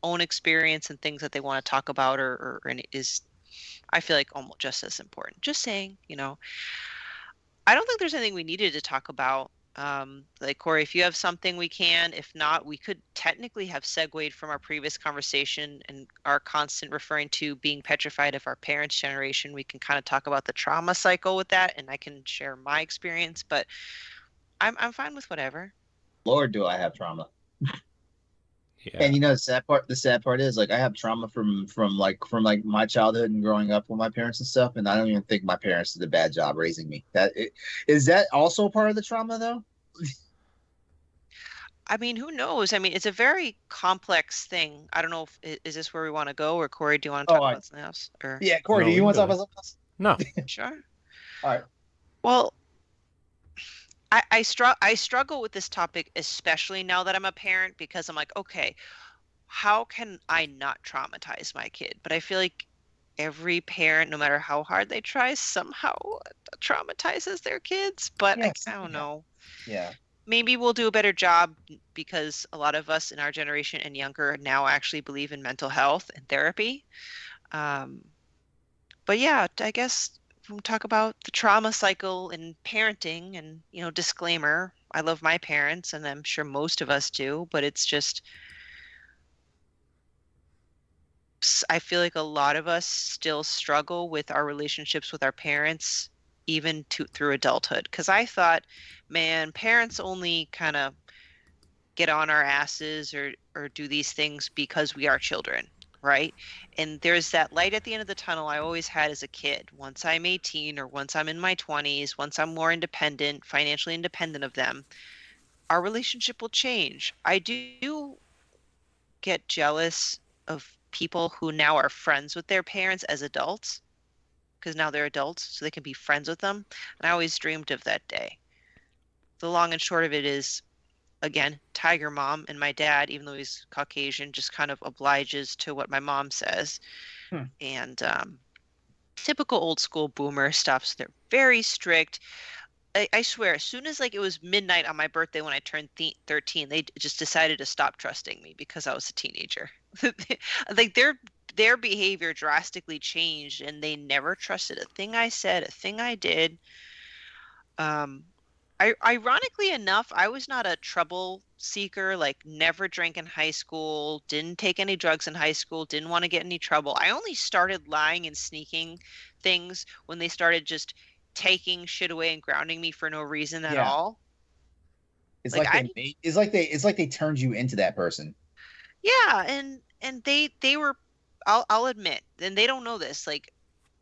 Speaker 2: own experience and things that they want to talk about and is, I feel like, almost just as important. Just saying, I don't think there's anything we needed to talk about. Like, Corey, if you have something, we can. If not, we could technically have segued from our previous conversation and our constant referring to being petrified of our parents' generation. We can kind of talk about the trauma cycle with that, and I can share my experience, but I'm fine with whatever.
Speaker 1: Lord, do I have trauma.
Speaker 3: Yeah.
Speaker 1: And the sad part is like I have trauma from my childhood and growing up with my parents and stuff, and I don't even think my parents did a bad job raising me. Is that also part of the trauma though?
Speaker 2: I mean, who knows? I mean, it's a very complex thing. I don't know if is this where we want to go, or Corey, do you want to
Speaker 1: Oh,
Speaker 2: talk about something else? Or
Speaker 1: yeah, Corey,
Speaker 3: No,
Speaker 1: do
Speaker 3: we
Speaker 1: you
Speaker 3: can
Speaker 1: want to
Speaker 3: go
Speaker 1: talk
Speaker 3: there.
Speaker 1: about something else?
Speaker 3: No.
Speaker 2: Sure.
Speaker 1: All right.
Speaker 2: Well, I struggle with this topic, especially now that I'm a parent, because I'm like, okay, how can I not traumatize my kid? But I feel like every parent, no matter how hard they try, somehow traumatizes their kids. But
Speaker 1: Yes.
Speaker 2: I don't know.
Speaker 1: Yeah.
Speaker 2: Maybe we'll do a better job because a lot of us in our generation and younger now actually believe in mental health and therapy. Um, but yeah, I guess we'll talk about the trauma cycle in parenting and, disclaimer, I love my parents and I'm sure most of us do, but it's just I feel like a lot of us still struggle with our relationships with our parents even through adulthood. Because I thought, man, parents only kind of get on our asses or do these things because we are children, right? And there's that light at the end of the tunnel I always had as a kid. Once I'm 18 or once I'm in my 20s, once I'm more independent, financially independent of them, our relationship will change. I do get jealous of people who now are friends with their parents as adults because now they're adults, so they can be friends with them. And I always dreamed of that day. The long and short of it is, again, Tiger Mom and my dad, even though he's Caucasian, just kind of obliges to what my mom says.
Speaker 1: Hmm.
Speaker 2: And typical old school boomer stuff. So they're very strict. I swear, as soon as like it was midnight on my birthday when I turned 13, they just decided to stop trusting me because I was a teenager. Like their behavior drastically changed, and they never trusted a thing I said, a thing I did. Um, ironically enough, I was not a trouble seeker, like never drank in high school, didn't take any drugs in high school, didn't want to get any trouble. I only started lying and sneaking things when they started just taking shit away and grounding me for no reason at
Speaker 1: Yeah.
Speaker 2: all.
Speaker 1: It's
Speaker 2: Like
Speaker 1: like
Speaker 2: I
Speaker 1: they
Speaker 2: didn't,
Speaker 1: made it's like they turned you into that person.
Speaker 2: yeah, and they were I'll admit, and they don't know this, like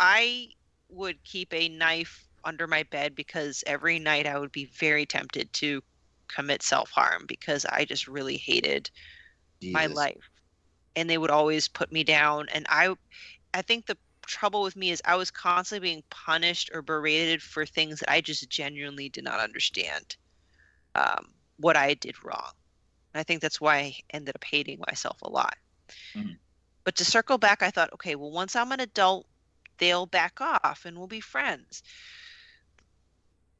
Speaker 2: I would keep a knife under my bed because every night I would be very tempted to commit self-harm because I just really hated my
Speaker 1: Jesus.
Speaker 2: life. And they would always put me down. And I think the trouble with me is I was constantly being punished or berated for things that I just genuinely did not understand what I did wrong. And I think that's why I ended up hating myself a lot.
Speaker 1: Mhm.
Speaker 2: But to circle back, I thought, okay, well, once I'm an adult, they'll back off and we'll be friends.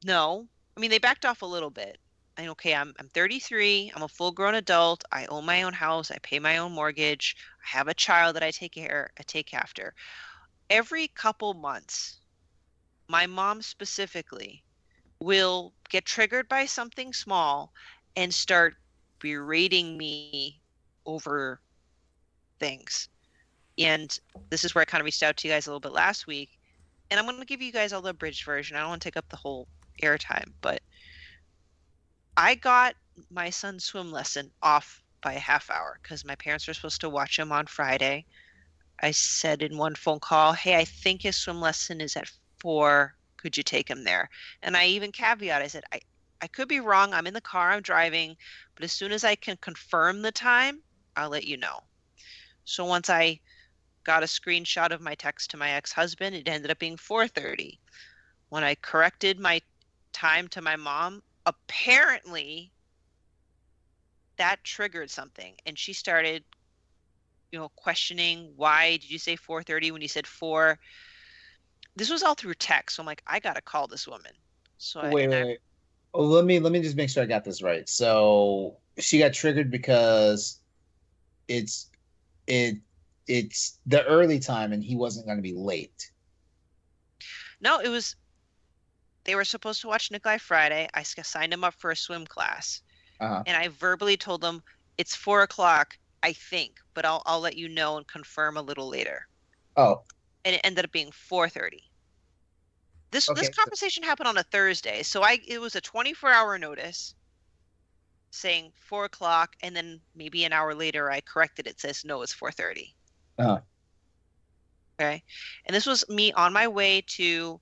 Speaker 2: No, I mean they backed off a little bit. And okay, I'm 33. I'm a full-grown adult. I own my own house. I pay my own mortgage. I have a child that I take after. Every couple months, my mom specifically will get triggered by something small and start berating me over things. And this is where I kind of reached out to you guys a little bit last week. And I'm going to give you guys all the abridged version. I don't want to take up the whole airtime, but I got my son's swim lesson off by a half hour because my parents were supposed to watch him on Friday. I said in one phone call, hey, I think his swim lesson is at 4. Could you take him there? And I even caveat, I said, I could be wrong. I'm in the car, I'm driving, but as soon as I can confirm the time, I'll let you know. So once I got a screenshot of my text to my ex-husband, it ended up being 4:30. When I corrected my time to my mom, apparently that triggered something and she started questioning, why did you say 4:30 when you said 4? This was all through text, so I'm like, I gotta call this woman. So I,
Speaker 1: Wait,
Speaker 2: and
Speaker 1: wait,
Speaker 2: I
Speaker 1: wait. Oh, let me just make sure I got this right. So she got triggered because it's it it's the early time and he wasn't going to be late.
Speaker 2: no, it was they were supposed to watch Nikolai Friday. I signed him up for a swim class,
Speaker 1: Uh-huh.
Speaker 2: and I verbally told them it's 4 o'clock, I think, but I'll let you know and confirm a little later.
Speaker 1: Oh,
Speaker 2: And it ended up being 4:30. This
Speaker 1: okay.
Speaker 2: conversation happened on a Thursday, so it was a 24-hour notice. saying 4 o'clock, and then maybe an hour later I corrected it. It says no, it's 4:30.
Speaker 1: Uh,
Speaker 2: Okay. And this was me on my way to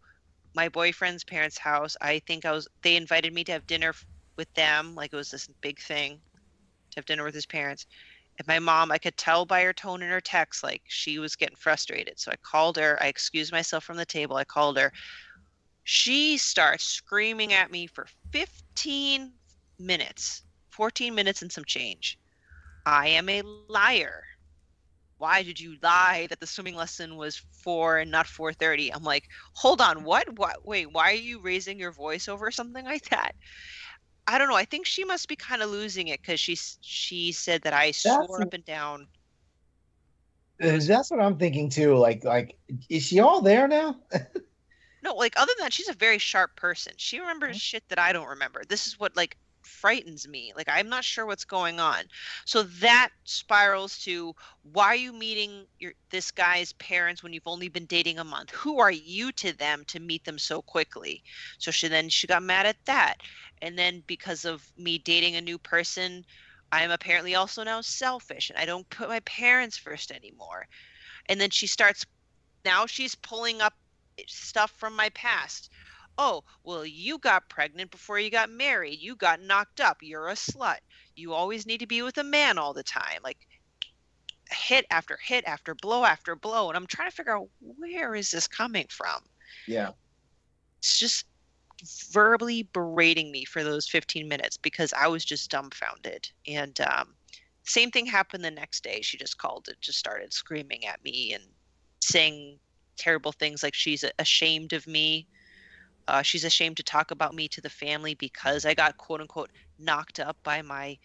Speaker 2: my boyfriend's parents' house. They invited me to have dinner with them. Like, it was this big thing to have dinner with his parents. And my mom, I could tell by her tone in her text, like she was getting frustrated. So I called her. I excused myself from the table. I called her. She starts screaming at me for 15 minutes, 14 minutes and some change. I am a liar. Why did you lie that the swimming lesson was 4 and not 4:30? I'm like, hold on, what? Wait, why are you raising your voice over something like that? I don't know. I think she must be kind of losing it because she said that I swore up and down.
Speaker 1: that's what I'm thinking too. Like, is she all there now?
Speaker 2: No, like, other than that, she's a very sharp person. She remembers shit that I don't remember. This is what, like, frightens me. Like, I'm not sure what's going on. So that spirals to, why are you meeting this guy's parents when you've only been dating a month? Who are you to them to meet them so quickly? So she got mad at that. And then because of me dating a new person, I'm apparently also now selfish and I don't put my parents first anymore. And then now she's pulling up stuff from my past. Oh, well, you got pregnant before you got married. You got knocked up. You're a slut. You always need to be with a man all the time. Like, hit after hit after blow after blow. And I'm trying to figure out, where is this coming from?
Speaker 1: Yeah.
Speaker 2: It's just verbally berating me for those 15 minutes because I was just dumbfounded. And same thing happened the next day. She just started screaming at me and saying terrible things, like she's ashamed of me. She's ashamed to talk about me to the family because I got, quote unquote, knocked up by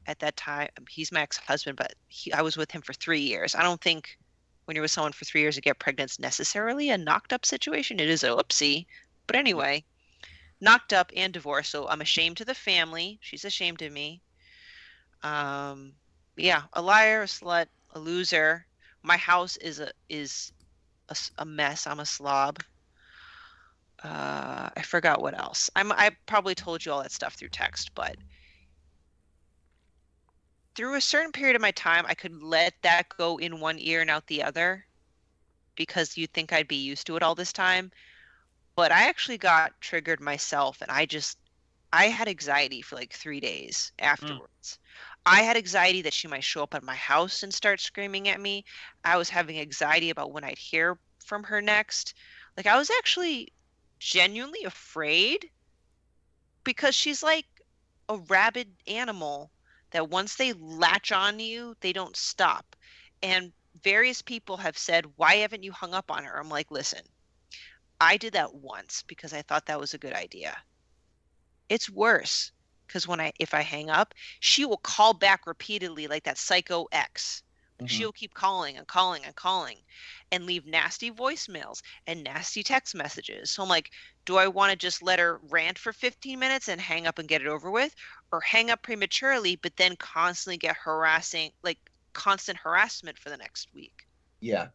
Speaker 2: at that time, he's my ex-husband, but I was with him for 3 years. I don't think when you're with someone for 3 years to get pregnant is necessarily a knocked up situation. It is a whoopsie. But anyway, knocked up and divorced. So I'm ashamed to the family. She's ashamed of me. Yeah, a liar, a slut, a loser. My house is a mess. I'm a slob. I forgot what else. I probably told you all that stuff through text, but through a certain period of my time, I could let that go in one ear and out the other because you'd think I'd be used to it all this time. But I actually got triggered myself, and I had anxiety for like 3 days afterwards. I had anxiety that she might show up at my house and start screaming at me. I was having anxiety about when I'd hear from her next. Like, I was actually genuinely afraid because she's like a rabid animal that once they latch on you, they don't stop. And various people have said, why haven't you hung up on her? I'm like, listen, I did that once because I thought that was a good idea. It's worse because if I hang up, she will call back repeatedly like that psycho ex. She'll keep calling and calling and calling and leave nasty voicemails and nasty text messages. So I'm like, do I want to just let her rant for 15 minutes and hang up and get it over with, or hang up prematurely but then constantly get constant harassment for the next week?
Speaker 1: Yeah.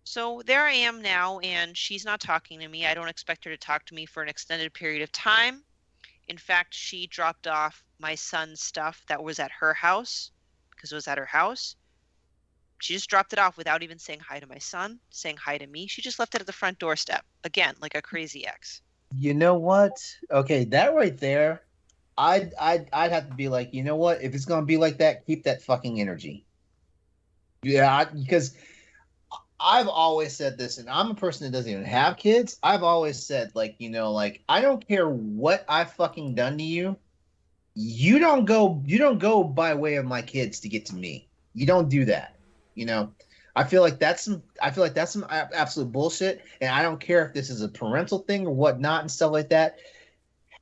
Speaker 2: So there I am now, and she's not talking to me. I don't expect her to talk to me for an extended period of time. In fact, she dropped off my son's stuff that was at her house because it was at her house. She just dropped it off without even saying hi to my son, saying hi to me. She just left it at the front doorstep. Again, like a crazy ex.
Speaker 1: You know what? Okay, that right there, I'd have to be like, you know what? If it's gonna be like that, keep that fucking energy. Yeah, because I've always said this, and I'm a person that doesn't even have kids. I've always said, like, I don't care what I've fucking done to you. You don't go by way of my kids to get to me. You don't do that. I feel like that's some absolute bullshit. And I don't care if this is a parental thing or whatnot and stuff like that.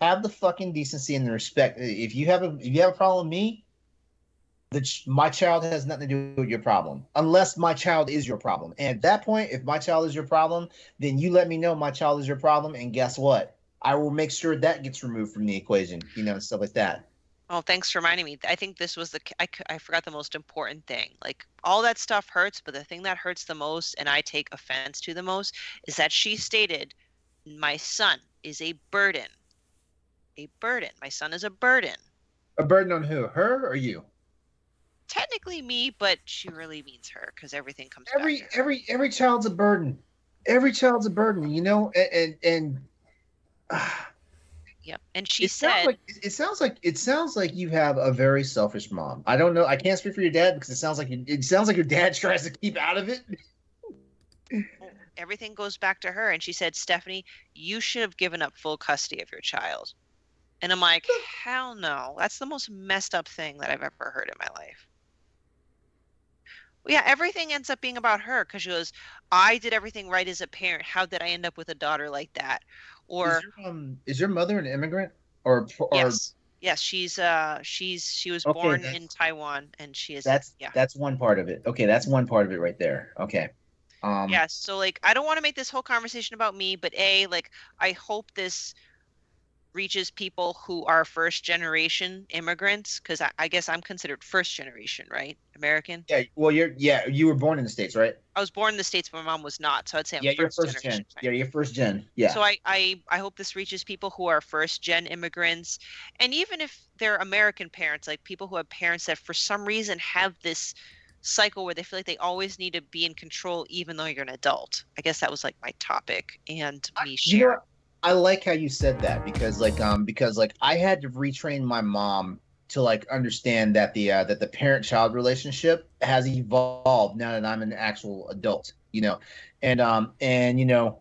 Speaker 1: Have the fucking decency and the respect. If you have a problem with me, my child has nothing to do with your problem, unless my child is your problem. And at that point, if my child is your problem, then you let me know my child is your problem. And guess what? I will make sure that gets removed from the equation, and stuff like that.
Speaker 2: Oh, thanks for reminding me. I think this was I forgot the most important thing. Like, all that stuff hurts, but the thing that hurts the most, and I take offense to the most, is that she stated, my son is a burden. a burden. My son is a burden.
Speaker 1: A burden on who? Her or you?
Speaker 2: Technically me, but she really means her because everything comes back to her.
Speaker 1: Every child's a burden. Every child's a burden, you know, and
Speaker 2: Yep. And she said,
Speaker 1: it sounds like you have a very selfish mom. I don't know. I can't speak for your dad because it sounds like your dad tries to keep out of it.
Speaker 2: everything goes back to her. And she said, Stephanie, you should have given up full custody of your child. And I'm like, hell no. That's the most messed up thing that I've ever heard in my life. Well, yeah, everything ends up being about her because she goes, I did everything right as a parent. How did I end up with a daughter like that? Or
Speaker 1: is your mother an immigrant?
Speaker 2: Yes, she was born in Taiwan, and she is.
Speaker 1: That's one part of it. Okay, that's one part of it right there. Okay.
Speaker 2: Yeah, so like I don't want to make this whole conversation about me, but like I hope this reaches people who are first generation immigrants, because I guess I'm considered first generation, right? American.
Speaker 1: Yeah, well, you were born in the States, right?
Speaker 2: I was born in the States, but my mom was not, so I'd say I'm
Speaker 1: you're first gen. Yeah, you're first gen. Yeah.
Speaker 2: So I hope this reaches people who are first gen immigrants, and even if they're American parents, like people who have parents that for some reason have this cycle where they feel like they always need to be in control even though you're an adult. I guess that was like my topic and me sharing.
Speaker 1: You know, I like how you said that because I had to retrain my mom to like understand that the parent-child relationship has evolved now that I'm an actual adult, you know, and you know,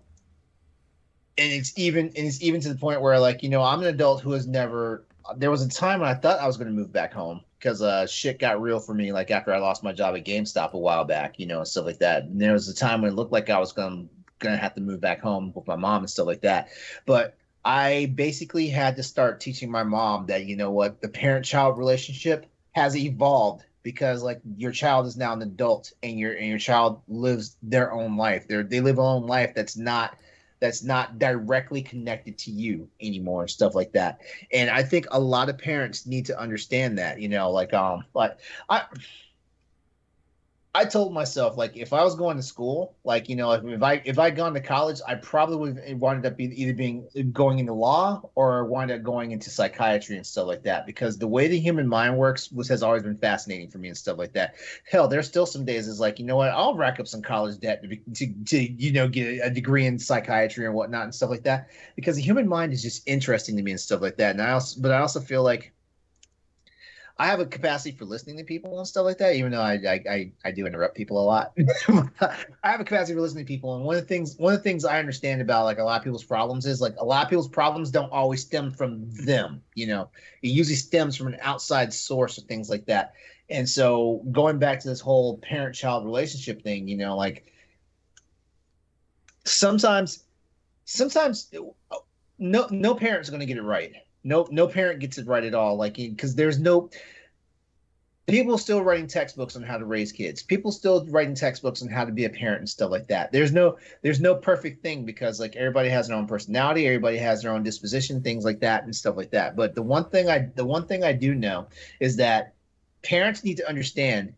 Speaker 1: and it's even to the point where like, you know, I'm an adult who has never. There was a time when I thought I was going to move back home because shit got real for me, like after I lost my job at GameStop a while back, you know, and stuff like that. And there was a time when it looked like I was gonna have to move back home with my mom and stuff like that. But I basically had to start teaching my mom that, you know what, the parent-child relationship has evolved because like your child is now an adult and your child lives their own life. They live their own life that's not directly connected to you anymore and stuff like that. And I think a lot of parents need to understand that, you know, like I told myself, like, if I was going to school, like, you know, if I'd gone to college, I probably would have wanted up going into law or wind up going into psychiatry and stuff like that. Because the way the human mind works has always been fascinating for me and stuff like that. Hell, there's still some days it's like, you know what, I'll rack up some college debt to you know, get a degree in psychiatry and whatnot and stuff like that. Because the human mind is just interesting to me and stuff like that. And I also feel like I have a capacity for listening to people and stuff like that, even though I do interrupt people a lot. I have a capacity for listening to people, and one of the things I understand about like a lot of people's problems is like a lot of people's problems don't always stem from them. You know, it usually stems from an outside source or things like that. And so going back to this whole parent-child relationship thing, you know, like sometimes no parent's going to get it right. No parent gets it right at all. Like, because there's no people still writing textbooks on how to raise kids. People still writing textbooks on how to be a parent and stuff like that. There's no perfect thing because like everybody has their own personality, everybody has their own disposition, things like that and stuff like that. But the one thing I do know is that parents need to understand.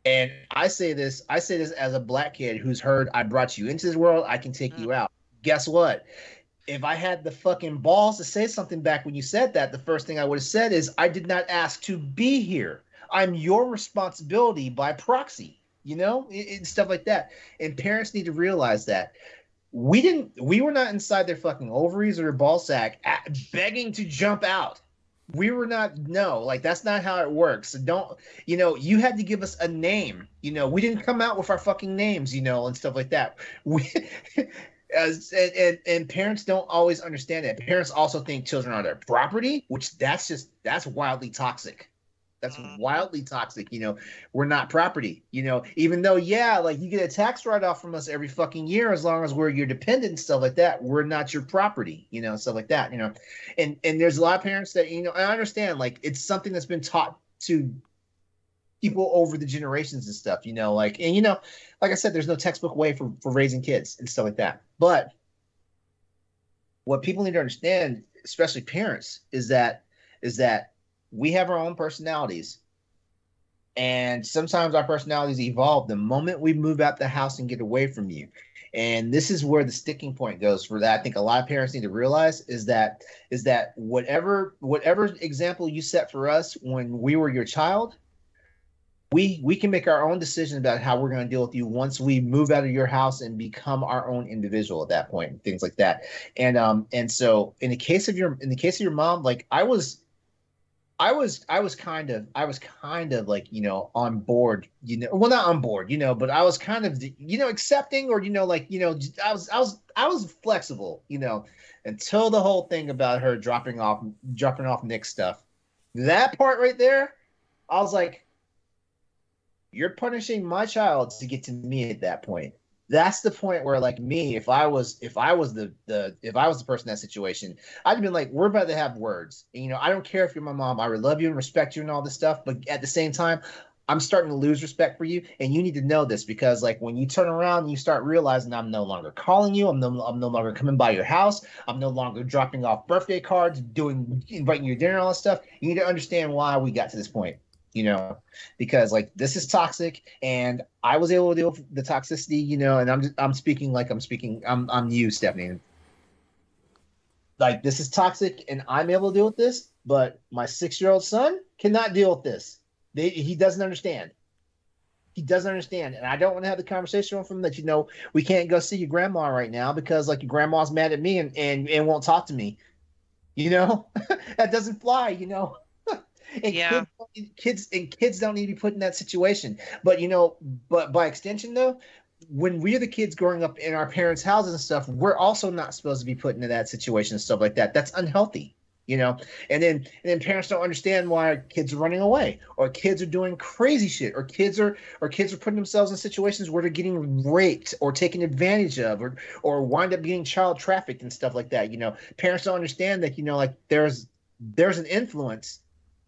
Speaker 1: And I say this as a black kid who's heard, I brought you into this world, I can take you out. Guess what? If I had the fucking balls to say something back when you said that, the first thing I would have said is, I did not ask to be here. I'm your responsibility by proxy, you know, and stuff like that. And parents need to realize that we were not inside their fucking ovaries or their ball sack begging to jump out. We were not, no, like that's not how it works. So don't, you know, you had to give us a name, you know, we didn't come out with our fucking names, you know, and stuff like that. And parents don't always understand that. Parents also think children are their property, which that's wildly toxic. That's wildly toxic. You know, we're not property, you know, even though, yeah, like you get a tax write-off from us every fucking year, as long as we're your dependent and stuff like that, we're not your property, you know, stuff like that, you know, and there's a lot of parents that, you know, I understand, like it's something that's been taught to people over the generations and stuff, you know, like, and, you know, like I said, there's no textbook way for raising kids and stuff like that. But what people need to understand, especially parents, is that we have our own personalities. And sometimes our personalities evolve the moment we move out the house and get away from you. And this is where the sticking point goes for that. I think a lot of parents need to realize is that whatever example you set for us when we were your child, we can make our own decision about how we're going to deal with you once we move out of your house and become our own individual at that point, and things like that. And so in the case of your mom, like I was kind of like, on board, well, not on board, but I was kind of, accepting, or, like, I was flexible, until the whole thing about her dropping off Nick's stuff. That part right there, I was like, you're punishing my child to get to me at that point. That's the point where, like, me, if I was the person in that situation, I'd been like, we're about to have words. And, I don't care if you're my mom. I would love you and respect you and all this stuff. But at the same time, I'm starting to lose respect for you. And you need to know this, because, like, when you turn around and you start realizing I'm no longer calling you, I'm no longer coming by your house, I'm no longer dropping off birthday cards, inviting you to dinner, all that stuff. You need to understand why we got to this point. Because, like, this is toxic, and I was able to deal with the toxicity, and I'm speaking I'm you, Stephanie. Like, this is toxic, and I'm able to deal with this, but my 6-year-old son cannot deal with this. He doesn't understand. He doesn't understand, and I don't want to have the conversation with him that, we can't go see your grandma right now because, like, your grandma's mad at me and won't talk to me. That doesn't fly. And
Speaker 2: Yeah.
Speaker 1: kids don't need to be put in that situation. But but by extension, though, when we're the kids growing up in our parents' houses and stuff, we're also not supposed to be put into that situation and stuff like that. That's unhealthy, And then parents don't understand why kids are running away, or kids are doing crazy shit, or kids are putting themselves in situations where they're getting raped or taken advantage of, or wind up getting child trafficked and stuff like that. Parents don't understand that like there's an influence.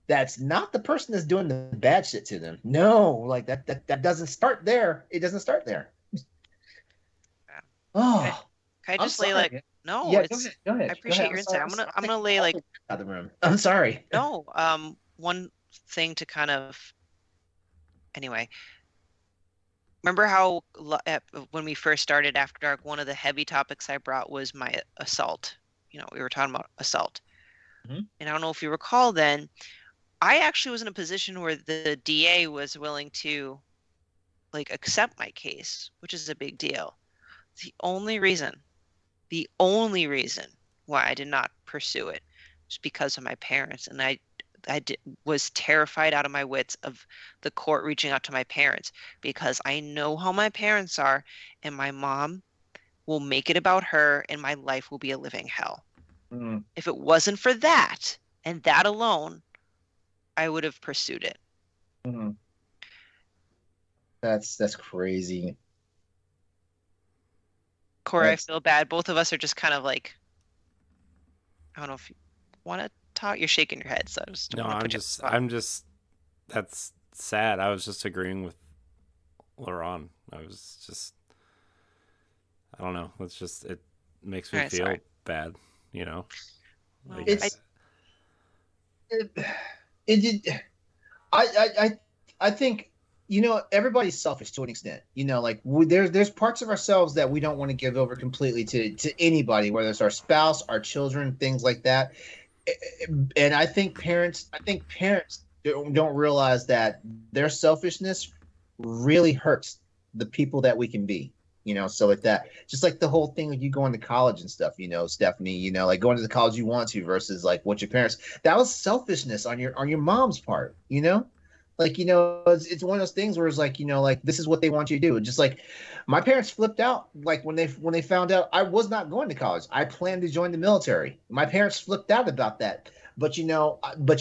Speaker 1: That's not the person that's doing the bad shit to them. No, like that doesn't start there. It doesn't start there.
Speaker 2: Yeah.
Speaker 1: Oh,
Speaker 2: Can I just lay, like, no,
Speaker 1: yeah,
Speaker 2: it's,
Speaker 1: go ahead.
Speaker 2: I appreciate your insight. I'm gonna lay, like,
Speaker 1: out of the room. I'm sorry.
Speaker 2: no, one thing to kind of, anyway, remember how when we first started After Dark, one of the heavy topics I brought was my assault. We were talking about assault.
Speaker 1: Mm-hmm.
Speaker 2: And I don't know if you recall then, I actually was in a position where the DA was willing to, like, accept my case, which is a big deal. The only reason why I did not pursue it was because of my parents. And I was terrified out of my wits of the court reaching out to my parents, because I know how my parents are, and my mom will make it about her, and my life will be a living hell.
Speaker 1: Mm.
Speaker 2: If it wasn't for that, and that alone, I would have pursued it.
Speaker 1: Mm-hmm. That's crazy.
Speaker 2: Corey, I feel bad. Both of us are just kind of like, I don't know if you want to talk. You're shaking your head, so I just don't want to put you.
Speaker 3: I'm just. That's sad. I was just agreeing with LeRon. I don't know. It makes me feel bad.
Speaker 2: Well,
Speaker 1: I think everybody's selfish to an extent. Like, there's parts of ourselves that we don't want to give over completely to anybody, whether it's our spouse, our children, things like that. And I think parents don't realize that their selfishness really hurts the people that we can be. So like that, just like the whole thing of you going to college and stuff, Stephanie, like going to the college you want to versus like what your parents, that was selfishness on your mom's part, like, it's one of those things where it's like, like, this is what they want you to do. Just like my parents flipped out, like when they found out I was not going to college. I planned to join the military. My parents flipped out about that. But, at the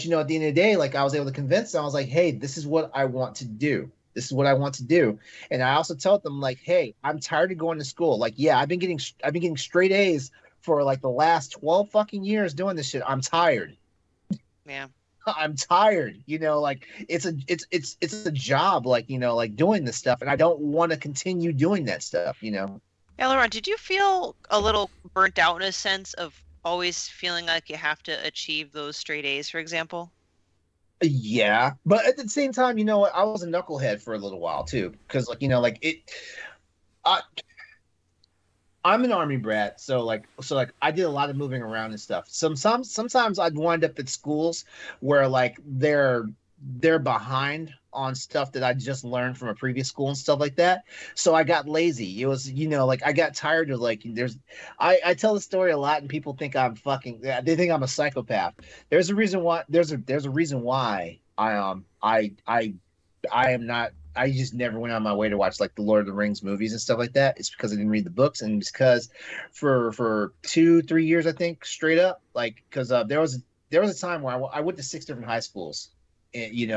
Speaker 1: end of the day, like, I was able to convince them. I was like, hey, this is what I want to do. This is what I want to do. And I also told them, like, hey, I'm tired of going to school. Like, yeah, I've been getting straight A's for like the last 12 fucking years doing this shit. I'm tired.
Speaker 2: Yeah.
Speaker 1: I'm tired. Like, it's a job, like, like doing this stuff, and I don't want to continue doing that stuff,
Speaker 2: Yeah, LeRon, did you feel a little burnt out in a sense of always feeling like you have to achieve those straight A's, for example?
Speaker 1: Yeah, but at the same time, I was a knucklehead for a little while too, because like, like I'm an army brat, so like I did a lot of moving around and stuff. Sometimes I'd wind up at schools where like they're behind on stuff that I just learned from a previous school and stuff like that. So I got lazy. It was, like I got tired of like I tell the story a lot and people think I'm fucking they think I'm a psychopath. There's a reason why there's a reason why I am not. I just never went on my way to watch like the Lord of the Rings movies and stuff like that. It's because I didn't read the books, and it's because for 2-3 years I think straight up, like because there was a time where I went to 6 different high schools, and, in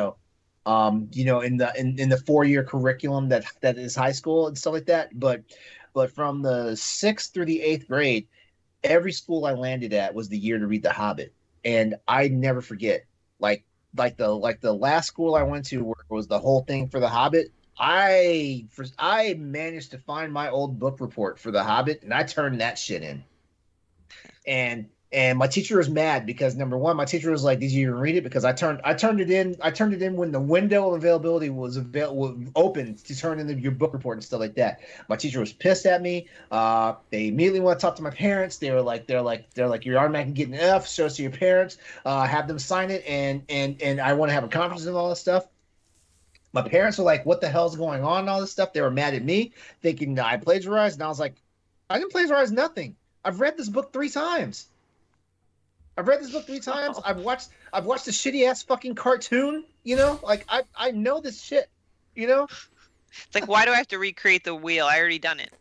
Speaker 1: the 4-year curriculum that is high school and stuff like that. But from the 6th through the 8th grade, every school I landed at was the year to read The Hobbit, and I never forget. Like the last school I went to where it was the whole thing for The Hobbit. I managed to find my old book report for The Hobbit, and I turned that shit in. And my teacher was mad because number one, my teacher was like, "Did you even read it?" Because I turned it in. I turned it in when the window of availability was open to turn in your book report and stuff like that. My teacher was pissed at me. They immediately want to talk to my parents. They're like, "You're automatically getting an F. Show it to your parents. Have them sign it, and I want to have a conference and all this stuff." My parents were like, "What the hell's going on?" And all this stuff. They were mad at me, thinking that I plagiarized, and I was like, "I didn't plagiarize nothing. I've read this book 3 times. I've read this book 3 times. I've watched the shitty ass fucking cartoon. Like I know this shit.
Speaker 2: It's like, why do I have to recreate the wheel? I already done it.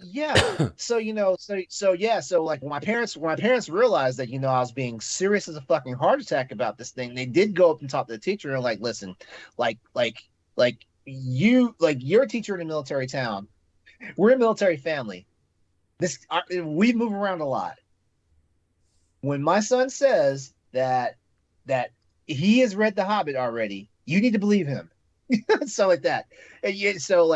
Speaker 1: Yeah. So like when my parents realized that I was being serious as a fucking heart attack about this thing, they did go up and talk to the teacher and like, listen, you're a teacher in a military town. We're a military family. We move around a lot. When my son says that he has read The Hobbit already, you need to believe him. So like that. And so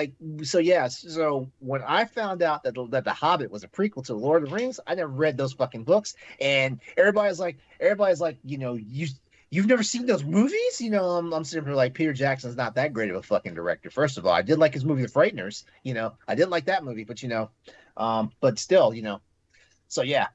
Speaker 1: when I found out that The Hobbit was a prequel to The Lord of the Rings, I never read those fucking books. And everybody's like, you've never seen those movies? I'm sitting here like, Peter Jackson's not that great of a fucking director. First of all, I did like his movie The Frighteners. I didn't like that movie, but still, so yeah.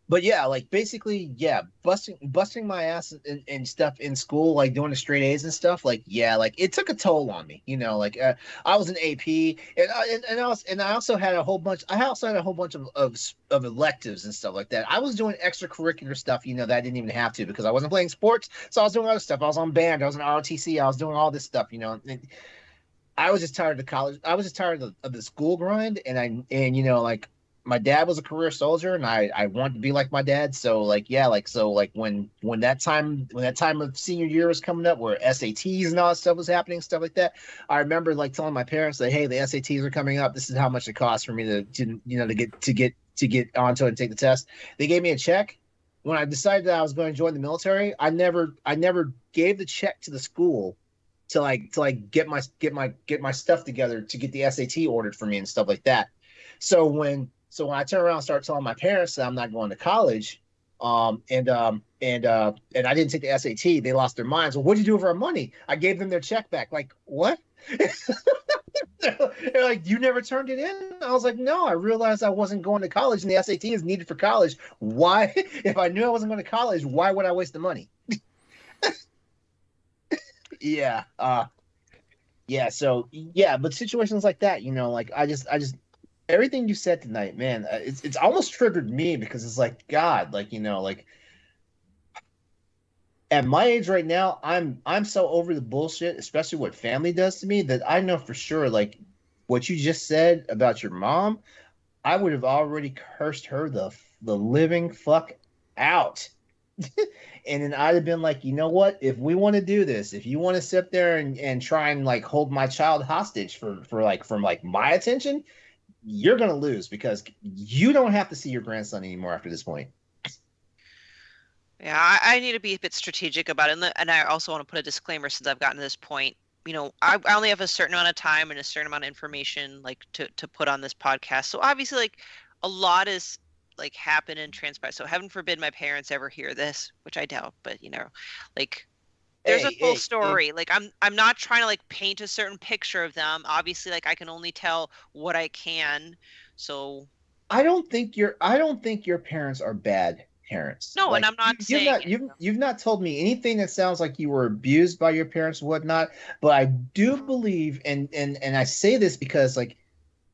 Speaker 1: But yeah, like basically, yeah, busting my ass and stuff in school, like doing the straight A's and stuff. Like, yeah, like it took a toll on me. I was an AP, and I also had a whole bunch. I also had a whole bunch of electives and stuff like that. I was doing extracurricular stuff, that I didn't even have to because I wasn't playing sports. So I was doing other stuff. I was on band. I was in ROTC. I was doing all this stuff. I was just tired of college. I was just tired of the school grind, and like. My dad was a career soldier, and I wanted to be like my dad. So when that time of senior year was coming up, where SATs and all that stuff was happening, stuff like that, I remember like telling my parents that, hey, the SATs are coming up. This is how much it costs for me to get onto it and take the test. They gave me a check. When I decided that I was going to join the military, I never gave the check to the school to get my stuff together to get the SAT ordered for me and stuff like that. So when I turn around and start telling my parents that I'm not going to college, and I didn't take the SAT, they lost their minds. Well, what'd you do with our money? I gave them their check back. Like, what? They're like, you never turned it in? I was like, no, I realized I wasn't going to college, and the SAT is needed for college. Why? If I knew I wasn't going to college, why would I waste the money? Yeah. Yeah. So yeah, but situations like that, like I just everything you said tonight, man, it's almost triggered me because it's like, God, like, like at my age right now, I'm so over the bullshit, especially what family does to me, that I know for sure, like what you just said about your mom, I would have already cursed her the living fuck out. And then I'd have been like, you know what? If we want to do this, if you want to sit there and try and like hold my child hostage from my attention, you're going to lose because you don't have to see your grandson anymore after this point.
Speaker 2: Yeah, I need to be a bit strategic about it. And I also want to put a disclaimer since I've gotten to this point. I only have a certain amount of time and a certain amount of information like to put on this podcast. So obviously like a lot is like happen and transpire. So heaven forbid my parents ever hear this, which I doubt, but like there's a full
Speaker 1: Hey,
Speaker 2: story. Like I'm not trying to like paint a certain picture of them. Obviously, like I can only tell what I can. So
Speaker 1: I don't think your parents are bad parents.
Speaker 2: no, and
Speaker 1: Like
Speaker 2: I'm not
Speaker 1: you've
Speaker 2: saying
Speaker 1: not you've not told me anything that sounds like you were abused by your parents or whatnot. But I do believe, and I say this because like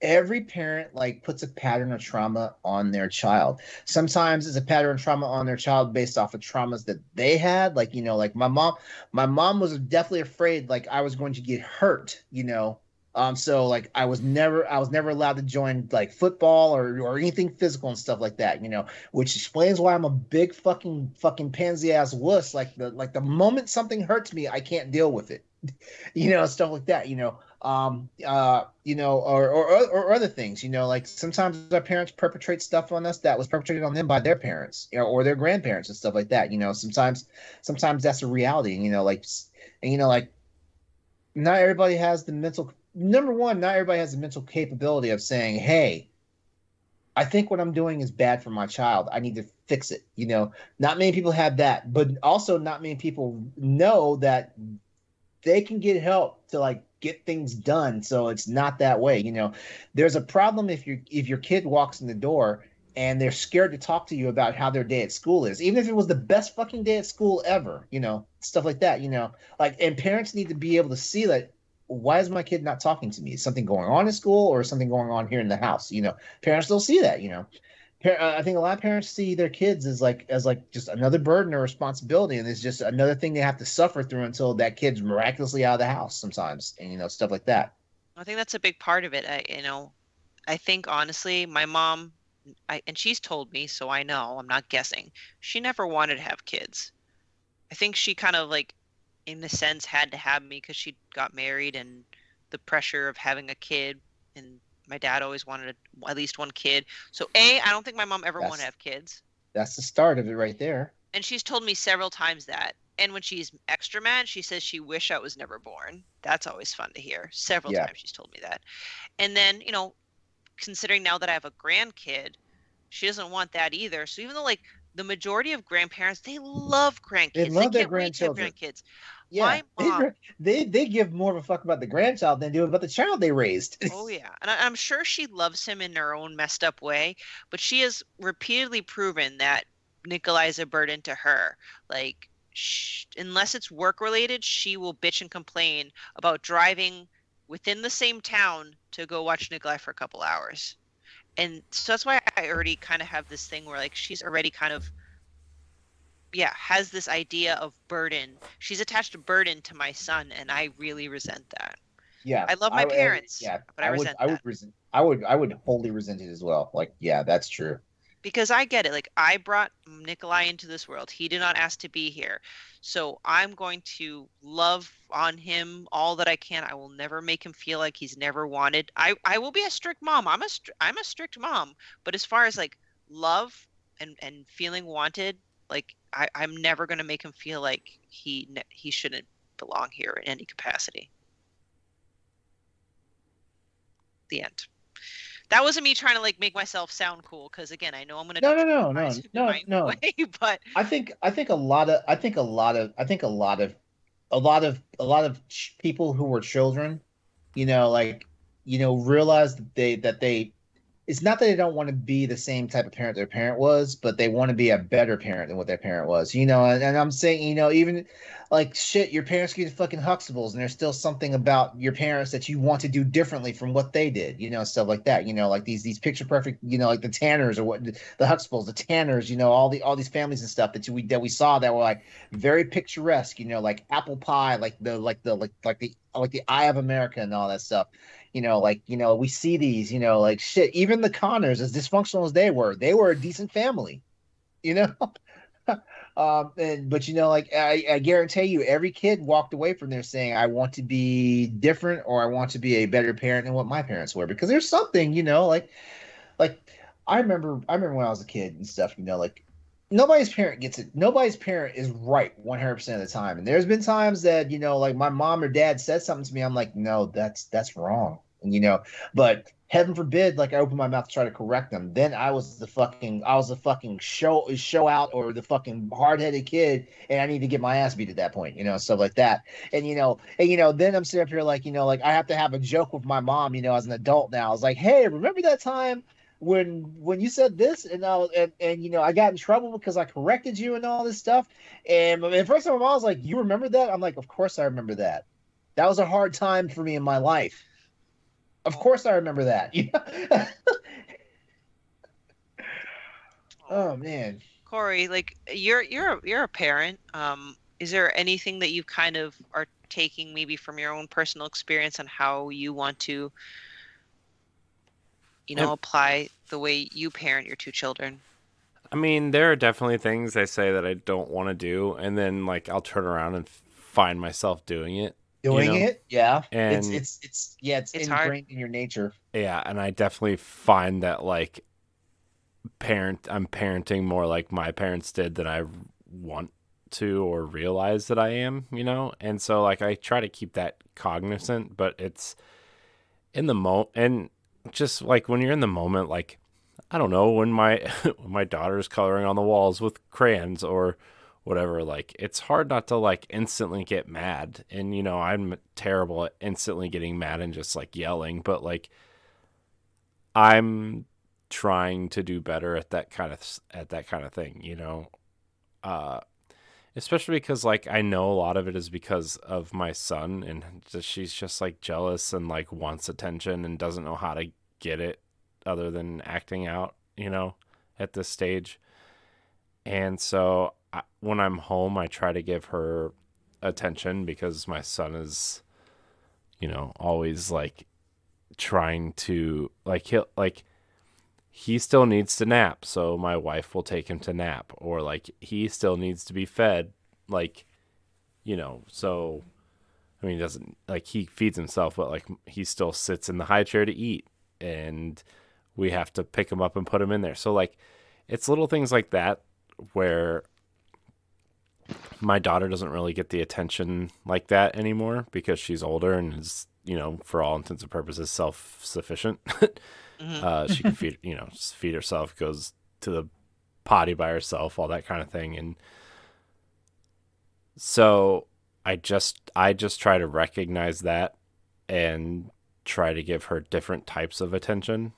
Speaker 1: every parent like puts a pattern of trauma on their child. Sometimes it's a pattern of trauma on their child based off of traumas that they had. Like, like my mom was definitely afraid like I was going to get hurt. So like I was never allowed to join like football or anything physical and stuff like that, which explains why I'm a big fucking pansy ass wuss. Like the moment something hurts me, I can't deal with it. Stuff like that. Or other things, like sometimes our parents perpetrate stuff on us that was perpetrated on them by their parents, or their grandparents and stuff like that. Sometimes that's a reality, like not everybody has the mental number one, not everybody has the mental capability of saying, hey, I think what I'm doing is bad for my child. I need to fix it. Not many people have that, but also not many people know that they can get help to like get things done so it's not that way. There's a problem if your kid walks in the door and they're scared to talk to you about how their day at school is, even if it was the best fucking day at school ever, stuff like that. Like, and parents need to be able to see that, why is my kid not talking to me? Is something going on in school or something going on here in the house? Parents don't see that. I think a lot of parents see their kids as like just another burden or responsibility, and it's just another thing they have to suffer through until that kid's miraculously out of the house sometimes, and stuff like that.
Speaker 2: I think that's a big part of it. I think honestly, my mom, and she's told me, so I know, I'm not guessing. She never wanted to have kids. I think she kind of like, in a sense, had to have me because she got married and the pressure of having a kid, and my dad always wanted at least one kid. So I don't think my mom ever wanted to
Speaker 1: That's
Speaker 2: have kids.
Speaker 1: that's the start of it right there.
Speaker 2: And she's told me several times that. And when she's extra mad, she says she wish I was never born. That's always fun to hear. Several
Speaker 1: Yeah,
Speaker 2: times she's told me that. And then, considering now that I have a grandkid, she doesn't want that either. So even though like the majority of grandparents, they love
Speaker 1: they
Speaker 2: grandkids. They
Speaker 1: love their
Speaker 2: can't wait to have
Speaker 1: grandchildren.
Speaker 2: grandkids.
Speaker 1: Yeah,
Speaker 2: My mom,
Speaker 1: they give more of a fuck about the grandchild than they do about the child they raised.
Speaker 2: oh yeah. And I'm sure she loves him in her own messed up way, but she has repeatedly proven that Nikolai is a burden to her. Like, unless it's work related, she will bitch and complain about driving within the same town to go watch Nikolai for a couple hours. And so that's why I already kind of have this thing where like she's already kind of, yeah, has this idea of burden. She's attached a burden to my son, and I really resent that.
Speaker 1: Yeah,
Speaker 2: I love my parents,
Speaker 1: yeah,
Speaker 2: but I resent
Speaker 1: I would
Speaker 2: that.
Speaker 1: resent, I would wholly resent it as well. Like, yeah, that's true.
Speaker 2: Because I get it. Like, I brought Nikolai into this world. He did not ask to be here. So I'm going to love on him all that I can. I will never make him feel like he's never wanted. I will be a strict mom. I'm a strict mom. But as far as like love and feeling wanted, like I'm never going to make him feel like he shouldn't belong here in any capacity. The end. That wasn't me trying to like make myself sound cool, because again, I know I'm gonna
Speaker 1: No, no, no, no,
Speaker 2: traumatize him in
Speaker 1: no,
Speaker 2: my own
Speaker 1: no.
Speaker 2: way, but
Speaker 1: I think a lot of people who were children, like, realize that they it's not that they don't want to be the same type of parent their parent was, but they want to be a better parent than what their parent was. And I'm saying, even like shit, your parents get fucking Huxtables, and there's still something about your parents that you want to do differently from what they did, stuff like that. Like these picture perfect, like the Tanners or what the Huxtables, the Tanners, all these families and stuff that we saw that were like very picturesque, like apple pie, like the Eye of America and all that stuff. We see these, like shit, even the Connors, as dysfunctional as they were a decent family, you know? But like I guarantee you, every kid walked away from there saying, I want to be different, or I want to be a better parent than what my parents were. Because there's something, like I remember when I was a kid and stuff, like nobody's parent gets it. Nobody's parent is right 100% of the time. And there's been times that, like my mom or dad said something to me, I'm like, no, that's wrong. But heaven forbid, like I opened my mouth to try to correct them, then I was the fucking show out or the fucking hard headed kid, and I need to get my ass beat at that point, stuff like that. Then I'm sitting up here like, like I have to have a joke with my mom, as an adult now. I was like, hey, remember that time when you said this, and I got in trouble because I corrected you and all this stuff. And first time my mom was like, you remember that? I'm like, of course I remember that. That was a hard time for me in my life. Of course I remember that. Oh man.
Speaker 2: Corey, like you're a parent. Is there anything that you kind of are taking maybe from your own personal experience on how you want to, apply the way you parent your two children?
Speaker 3: I mean, there are definitely things I say that I don't want to do, and then like I'll turn around and find myself doing it.
Speaker 1: Yeah.
Speaker 3: And
Speaker 1: it's ingrained
Speaker 2: hard.
Speaker 1: in your nature.
Speaker 3: Yeah, and I definitely find that like I'm parenting more like my parents did than I want to or realize that I am, and so like I try to keep that cognizant, but it's in the moment, and just like when you're in the moment, like I don't know, when my when my daughter's coloring on the walls with crayons or whatever, like it's hard not to like instantly get mad. And I'm terrible at instantly getting mad and just like yelling, but like I'm trying to do better at that kind of thing, especially because like I know a lot of it is because of my son, and she's just like jealous and like wants attention and doesn't know how to get it other than acting out, at this stage. And so when I'm home, I try to give her attention because my son is, always like trying to like he still needs to nap, so my wife will take him to nap, or like he still needs to be fed, like, so I mean, he doesn't like he feeds himself, but like he still sits in the high chair to eat, and we have to pick him up and put him in there. So like it's little things like that where my daughter doesn't really get the attention like that anymore because she's older and is, for all intents and purposes, self-sufficient. She can feed, just feed herself, goes to the potty by herself, all that kind of thing. And so I just try to recognize that and try to give her different types of attention.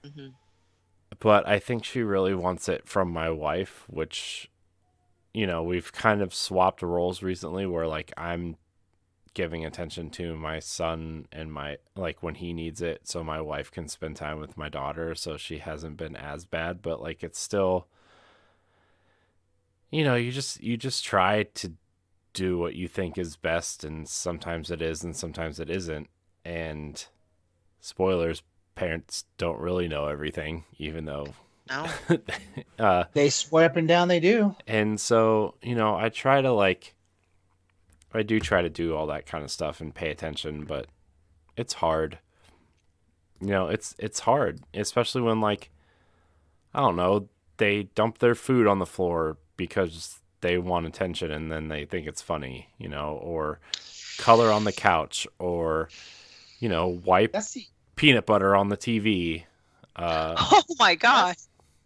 Speaker 2: Mm-hmm.
Speaker 3: But I think she really wants it from my wife, which, we've kind of swapped roles recently where like I'm giving attention to my son and my like when he needs it, so my wife can spend time with my daughter, so she hasn't been as bad. But like it's still, you just try to do what you think is best, and sometimes it is and sometimes it isn't. And spoilers, parents don't really know everything, even though
Speaker 2: no.
Speaker 1: They swear up and down they do.
Speaker 3: And so I do try to do all that kind of stuff and pay attention, but it's hard. It's hard, especially when like, I don't know, they dump their food on the floor because they want attention and then they think it's funny, or color on the couch, or, wipe peanut butter on the TV.
Speaker 2: Oh my God.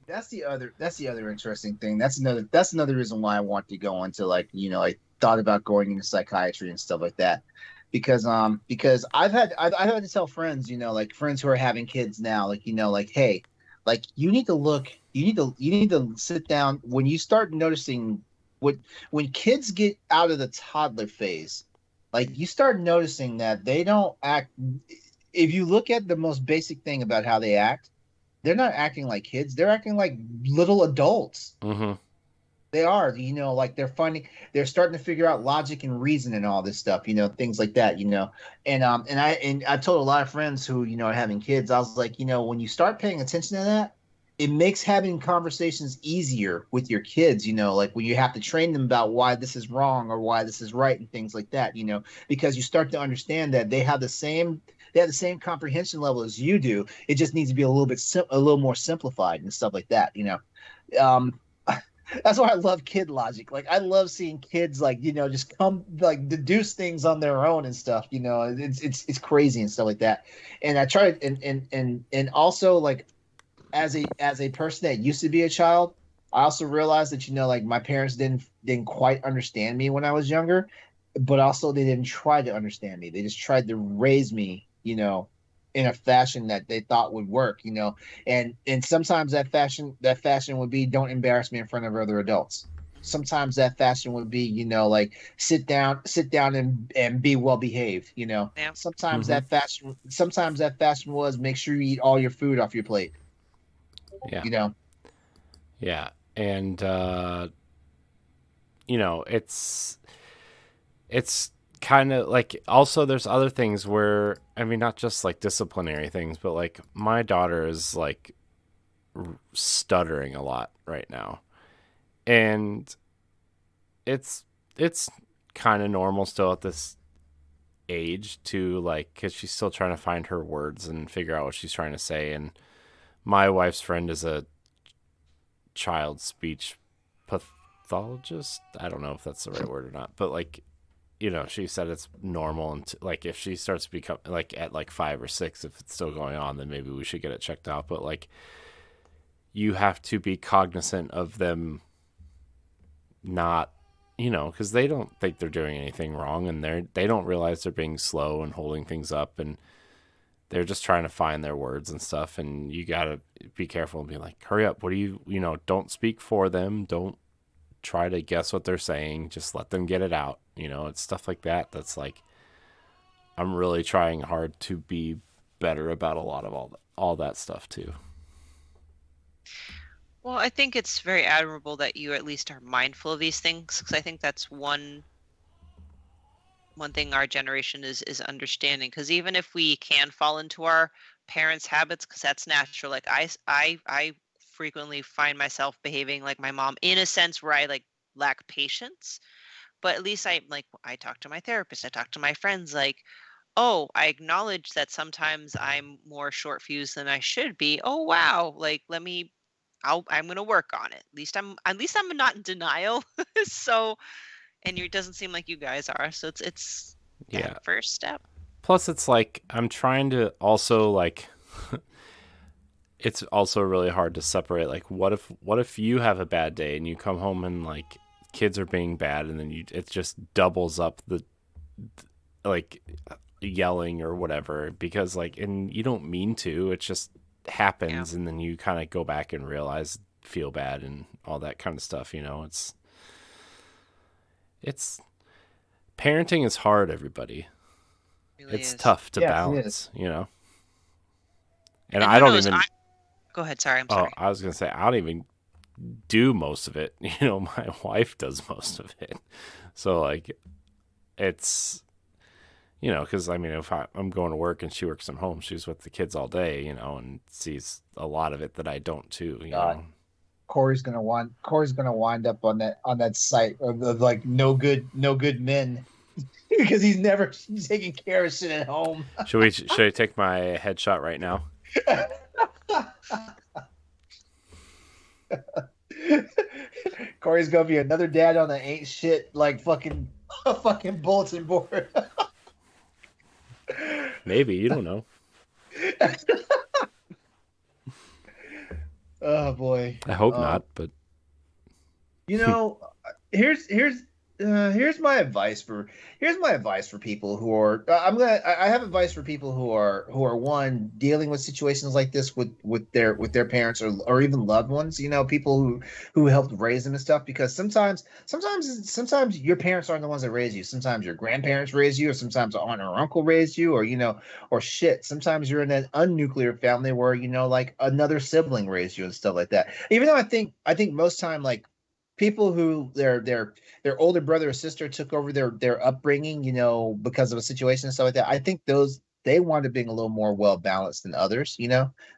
Speaker 1: That's the other interesting thing. That's another reason why I want to go into like, I thought about going into psychiatry and stuff like that. Because I've had to tell friends, like friends who are having kids now, like, like, hey, like you need to sit down when you start noticing when kids get out of the toddler phase, like you start noticing that they don't act. If you look at the most basic thing about how they act, they're not acting like kids. They're acting like little adults.
Speaker 3: Mm-hmm.
Speaker 1: They are, like they're starting to figure out logic and reason and all this stuff, things like that, and I told a lot of friends who, are having kids, I was like, when you start paying attention to that, it makes having conversations easier with your kids, like when you have to train them about why this is wrong or why this is right and things like that, because you start to understand that they have the same comprehension level as you do. It just needs to be a little more simplified and stuff like that, That's why I love Kid Logic. Like I love seeing kids like, just come like deduce things on their own and stuff, it's crazy and stuff like that. And I try and also like as a person that used to be a child, I also realized that like my parents didn't quite understand me when I was younger, but also they didn't try to understand me. They just tried to raise me, in a fashion that they thought would work, and sometimes that fashion would be don't embarrass me in front of other adults. Sometimes that fashion would be, like sit down and be well behaved,
Speaker 2: Yeah.
Speaker 1: Sometimes
Speaker 3: Mhm.
Speaker 1: that fashion was make sure you eat all your food off your plate,
Speaker 3: Yeah.
Speaker 1: you know.
Speaker 3: Yeah. And it's kind of like, also there's other things where, I mean, not just like disciplinary things, but like my daughter is like stuttering a lot right now. And it's kind of normal still at this age to like, cuz she's still trying to find her words and figure out what she's trying to say. And my wife's friend is a child speech pathologist. I don't know if that's the right word or not, but like, she said it's normal, and like if she starts to become like at like 5 or 6, if it's still going on, then maybe we should get it checked out. But like, you have to be cognizant of them not, because they don't think they're doing anything wrong, and they don't realize they're being slow and holding things up, and they're just trying to find their words and stuff. And you gotta be careful and be like, hurry up, what do you, don't speak for them, don't try to guess what they're saying, just let them get it out. It's stuff like that that's like, I'm really trying hard to be better about a lot of all that stuff too.
Speaker 2: Well, I think it's very admirable that you at least are mindful of these things, because I think that's one thing our generation is understanding. Because even if we can fall into our parents' habits, because that's natural. Like I frequently find myself behaving like my mom in a sense where I like lack patience. But at least I talk to my therapist, I talk to my friends, like, oh, I acknowledge that sometimes I'm more short fused than I should be. Oh wow, like I'm gonna work on it. At least I'm not in denial. So, and it doesn't seem like you guys are. So it's that
Speaker 3: Yeah.
Speaker 2: first step.
Speaker 3: Plus, it's like I'm trying to also like. It's also really hard to separate. Like, what if you have a bad day and you come home and like kids are being bad, and then it just doubles up the like yelling or whatever, because like, and you don't mean to, it just
Speaker 2: Yeah.
Speaker 3: happens, and then you kind of go back and realize, feel bad and all that kind of stuff. It's parenting is hard, everybody.
Speaker 2: It really
Speaker 3: It's
Speaker 2: is.
Speaker 3: tough to
Speaker 1: Yes, it is.
Speaker 3: balance. And
Speaker 2: And
Speaker 3: I
Speaker 2: who
Speaker 3: don't
Speaker 2: knows?
Speaker 3: even.
Speaker 2: Go ahead. Sorry, I'm
Speaker 3: Oh,
Speaker 2: sorry.
Speaker 3: I was gonna say, I don't even do most of it. My wife does most of it. So like, it's because I mean, if I'm going to work and she works from home, she's with the kids all day, and sees a lot of it that I don't too.
Speaker 1: God, Corey's gonna wind up on that site of like no good men because he's never taking care of shit at home.
Speaker 3: Should I take my headshot right now?
Speaker 1: Corey's gonna be another dad on the ain't shit like fucking a fucking bulletin board.
Speaker 3: Maybe, you don't know.
Speaker 1: Oh boy.
Speaker 3: I hope
Speaker 1: Um,
Speaker 3: not, but
Speaker 1: you know, here's my advice for people who are I have advice for people who are one dealing with situations like this with their parents or even loved ones, people who helped raise them and stuff, because sometimes your parents aren't the ones that raise you. Sometimes your grandparents raise you, or sometimes an aunt or uncle raised you, or shit, sometimes you're in an unnuclear family where like another sibling raised you and stuff like that. Even though I think most time, like, people who their older brother or sister took over their upbringing, because of a situation and stuff like that. I think those they wind up being a little more well balanced than others,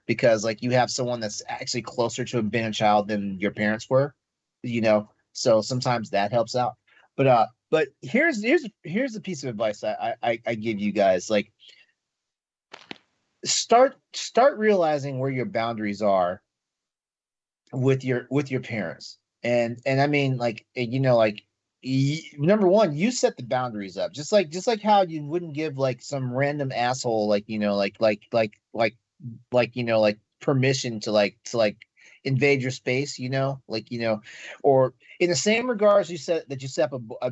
Speaker 1: because like you have someone that's actually closer to being a child than your parents were, So sometimes that helps out. But here's a piece of advice I give you guys. Like, start realizing where your boundaries are with your parents, And I mean, like, like, number one, you set the boundaries up, just like how you wouldn't give like some random asshole, like, like permission to invade your space, like, or in the same regards you said that you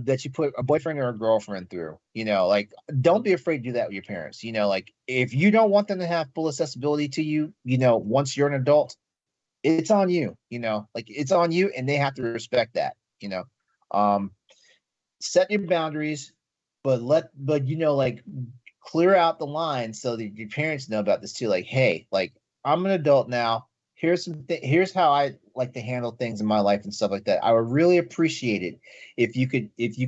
Speaker 1: that you put a boyfriend or a girlfriend through, like, don't be afraid to do that with your parents, like, if you don't want them to have full accessibility to you, once you're an adult, it's on you, like, it's on you, and they have to respect that, um set your boundaries, but like, clear out the line so that your parents know about this too. Like, hey, like, I'm an adult now. Here's how I like to handle things in my life and stuff like that. I would really appreciate it if you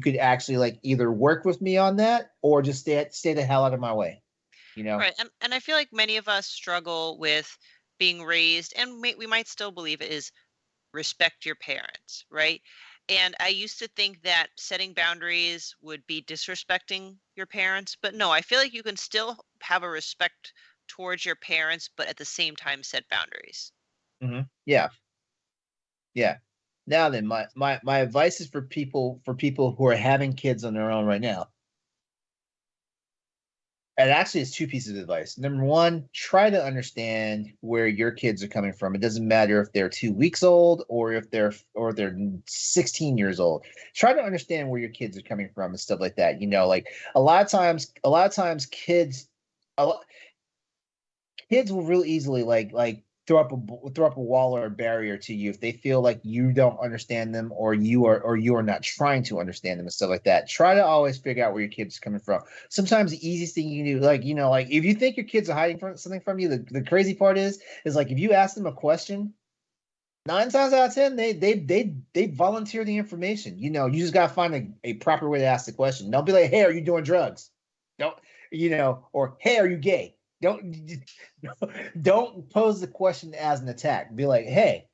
Speaker 1: could actually, like, either work with me on that or just stay the hell out of my way.
Speaker 2: Right. And I feel like many of us struggle with being raised, and we might still believe it is respect your parents, right? And I used to think that setting boundaries would be disrespecting your parents, but no, I feel like you can still have a respect towards your parents, but at the same time set boundaries.
Speaker 1: Yeah. Yeah. Now then, my advice is for people who are having kids on their own right now. And actually, it's two pieces of advice. Number one, try to understand where your kids are coming from. It doesn't matter if they're 2 weeks old or if they're 16 years old. Try to understand where your kids are coming from and stuff like that. Like, a lot of times, kids, a lot, kids will real easily like throw up a wall or a barrier to you if they feel like you don't understand them, or you are not trying to understand them and stuff like that. Try to always figure out where your kids are coming from. Sometimes the easiest thing you can do, like if you think your kids are hiding something from you, the crazy part is like, if you ask them a question, 9 times out of 10 they volunteer the information. You just gotta find a proper way to ask the question. Don't be like, hey, are you doing drugs? Don't, or hey, are you gay? Don't pose the question as an attack. Be like, hey,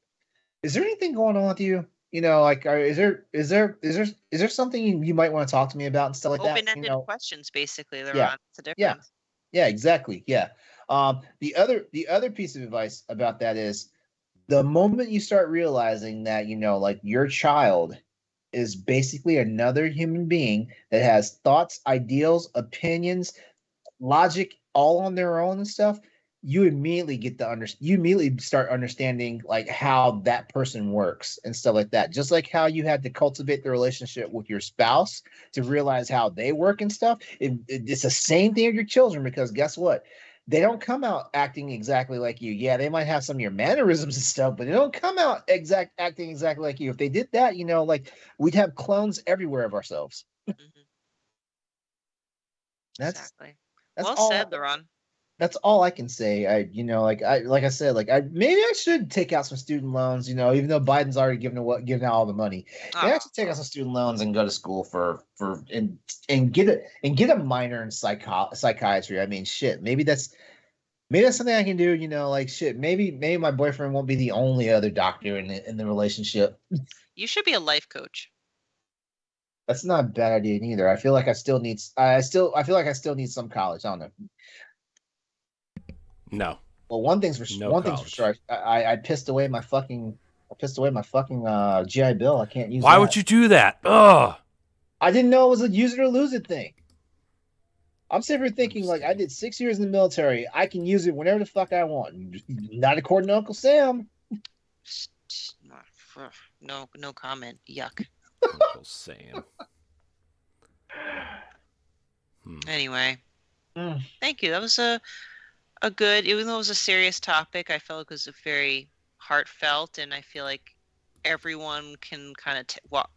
Speaker 1: is there anything going on with you? Like, is there something you might want to talk to me about and stuff like that?
Speaker 2: Open-ended questions, basically.
Speaker 1: Yeah,
Speaker 2: It's a difference.
Speaker 1: yeah, exactly. Yeah. The other piece of advice about that is, the moment you start realizing that, like, your child is basically another human being that has thoughts, ideals, opinions, logic, all on their own and stuff, you immediately start understanding, like, how that person works and stuff like that. Just like how you had to cultivate the relationship with your spouse to realize how they work and stuff. It's the same thing with your children, because guess what? They don't come out acting exactly like you. Yeah, they might have some of your mannerisms and stuff, but they don't come out acting exactly like you. If they did that, like, we'd have clones everywhere of ourselves.
Speaker 2: Mm-hmm. Exactly.
Speaker 1: That's
Speaker 2: well
Speaker 1: all,
Speaker 2: said, LeRon.
Speaker 1: That's all I can say. Like I said, like, maybe I should take out some student loans. Even though Biden's already giving out all the money, maybe I should take out some student loans and go to school and get a minor in psychiatry. I mean, shit. Maybe that's something I can do. Like, shit. Maybe my boyfriend won't be the only other doctor in the relationship.
Speaker 2: You should be a life coach.
Speaker 1: That's not a bad idea either. I feel like I still need some college. I don't know.
Speaker 3: No.
Speaker 1: Well, one thing's for sure. I pissed away my fucking GI Bill. I can't use.
Speaker 3: Why would you do that? Ugh.
Speaker 1: I didn't know it was a use it or lose it thing. I'm sitting here thinking, like, I did 6 years in the military. I can use it whenever the fuck I want. Not according to Uncle Sam.
Speaker 2: No comment. Yuck.
Speaker 3: Uncle Sam.
Speaker 2: Anyway, thank you. That was a good, even though it was a serious topic, I felt it was a very heartfelt, and I feel like everyone can kind of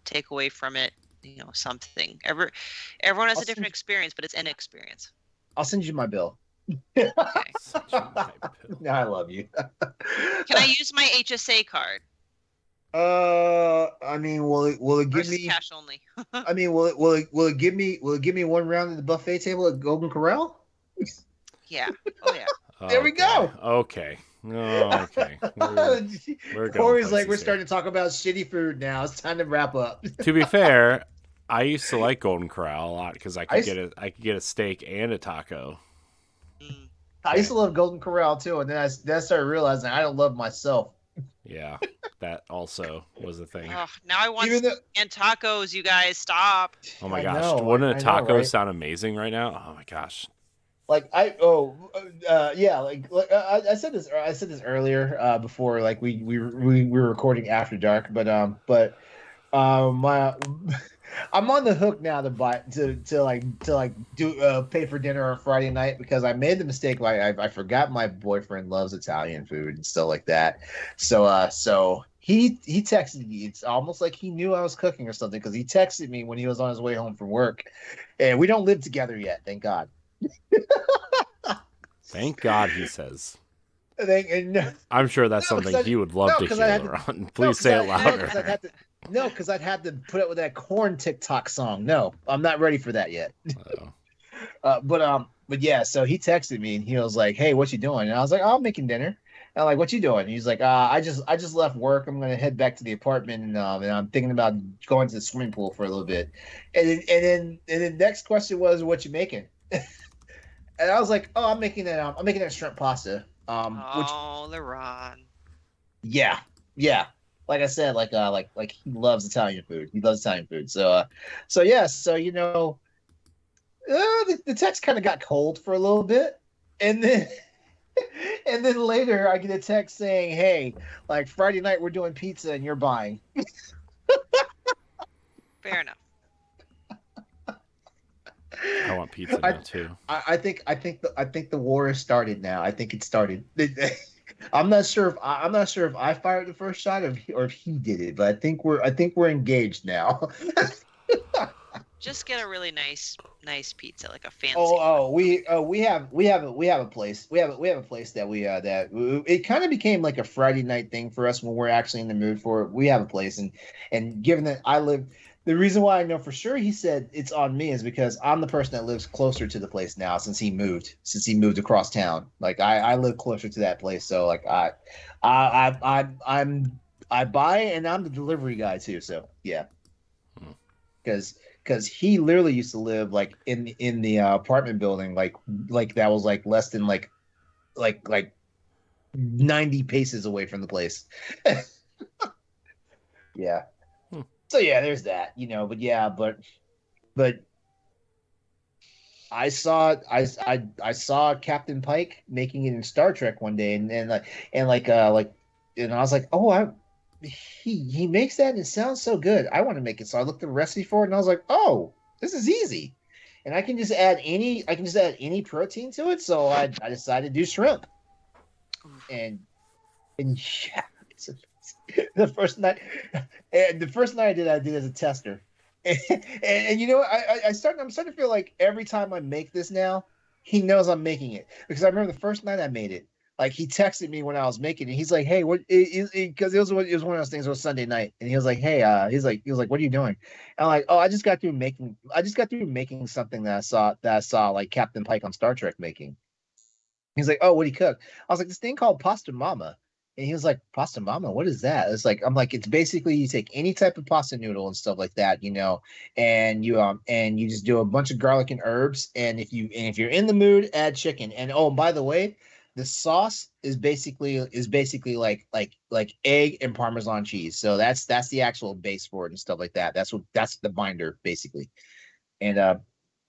Speaker 2: take away from it, something. Everyone has a different experience, but it's an experience.
Speaker 1: I'll send you my bill.
Speaker 2: Okay.
Speaker 1: I love you.
Speaker 2: Can I use my HSA card?
Speaker 1: I mean, will it give me
Speaker 2: cash only?
Speaker 1: I mean, will it give me one round at the buffet table at Golden Corral?
Speaker 2: Yeah. Oh yeah.
Speaker 1: There we go.
Speaker 3: Okay. Oh, okay. We're
Speaker 1: Corey's like, we're starting to talk about shitty food now. It's time to wrap up.
Speaker 3: To be fair, I used to like Golden Corral a lot because I could get a steak and a taco.
Speaker 1: I used to love Golden Corral too, and then I started realizing I don't love myself.
Speaker 3: Yeah, that also was a thing.
Speaker 2: Oh, now I want
Speaker 1: Even though
Speaker 2: and tacos. You guys stop.
Speaker 3: Oh my
Speaker 1: I
Speaker 3: gosh,
Speaker 1: know,
Speaker 3: wouldn't a
Speaker 1: I know,
Speaker 3: taco
Speaker 1: right?
Speaker 3: sound amazing right now? Oh my gosh.
Speaker 1: Like yeah, I said this earlier before, like we were recording after dark, my I'm on the hook now to buy to do pay for dinner on Friday night because I made the mistake. Like I forgot my boyfriend loves Italian food and stuff like that. So he texted me. It's almost like he knew I was cooking or something because he texted me when he was on his way home from work, and we don't live together yet, thank God.
Speaker 3: Thank God, he says.
Speaker 1: No,
Speaker 3: I'm sure that's
Speaker 1: no, because
Speaker 3: something he would love to
Speaker 1: I
Speaker 3: hear,
Speaker 1: had to
Speaker 3: LeRon.
Speaker 1: no,
Speaker 3: Please say it louder.
Speaker 1: because I'd have to put up with that corn TikTok song. No, I'm not ready for that yet.
Speaker 3: Oh.
Speaker 1: But yeah. So he texted me and he was like, "Hey, what you doing?" And I was like, "Oh, I'm making dinner." And I'm like, "What you doing?" And he's like, I just left work. I'm gonna head back to the apartment and I'm thinking about going to the swimming pool for a little bit." And then next question was, "What you making?" And I was like, "Oh, I'm making that shrimp pasta." Which
Speaker 2: Oh, LeRon.
Speaker 1: yeah, yeah. Like I said, like he loves Italian food. He loves Italian food. So yeah. So the text kind of got cold for a little bit, and then and then later I get a text saying, "Hey, like Friday night we're doing pizza and you're buying."
Speaker 2: Fair enough.
Speaker 3: I want pizza now too.
Speaker 1: I think the war has started now. I think it started. I'm not sure if I fired the first shot or if he did it, but I think we're engaged now.
Speaker 2: Just get a really nice pizza, like a fancy.
Speaker 1: We have a place. We have a place that it kind of became like a Friday night thing for us when we're actually in the mood for it. We have a place, and given that the reason why I know for sure he said it's on me is because I'm the person that lives closer to the place now since he moved across town. Like I live closer to that place, so like I buy and I'm the delivery guy too. So yeah,
Speaker 3: Hmm.
Speaker 1: because he literally used to live like in the apartment building like that was like less than like 90 paces away from the place. Yeah.
Speaker 3: Hmm.
Speaker 1: So yeah, there's that, but I saw Captain Pike making it in Star Trek one day, and I was like, oh, he makes that and it sounds so good. I want to make it. So I looked at the recipe for it and I was like, oh, this is easy, and I can just add any protein to it. So I decided to do shrimp, and yeah, the first night, I did as a tester. And you know what? I'm starting to feel like every time I make this now, he knows I'm making it because I remember the first night I made it. Like he texted me when I was making it. He's like, "Hey, what?" Because it was one of those things. It was Sunday night, and he was like, "Hey," he was like, "What are you doing?" And I'm like, "Oh, I just got through making something that I saw like Captain Pike on Star Trek making." He's like, "Oh, what do you cook?" I was like, "This thing called pasta mama." And he was like, "Pasta mama, what is that?" I'm like, it's basically you take any type of pasta noodle and stuff like that, and you just do a bunch of garlic and herbs. And if you're in the mood, add chicken. And oh, by the way, the sauce is basically like egg and Parmesan cheese. So that's the actual base for it and stuff like that. That's the binder basically. And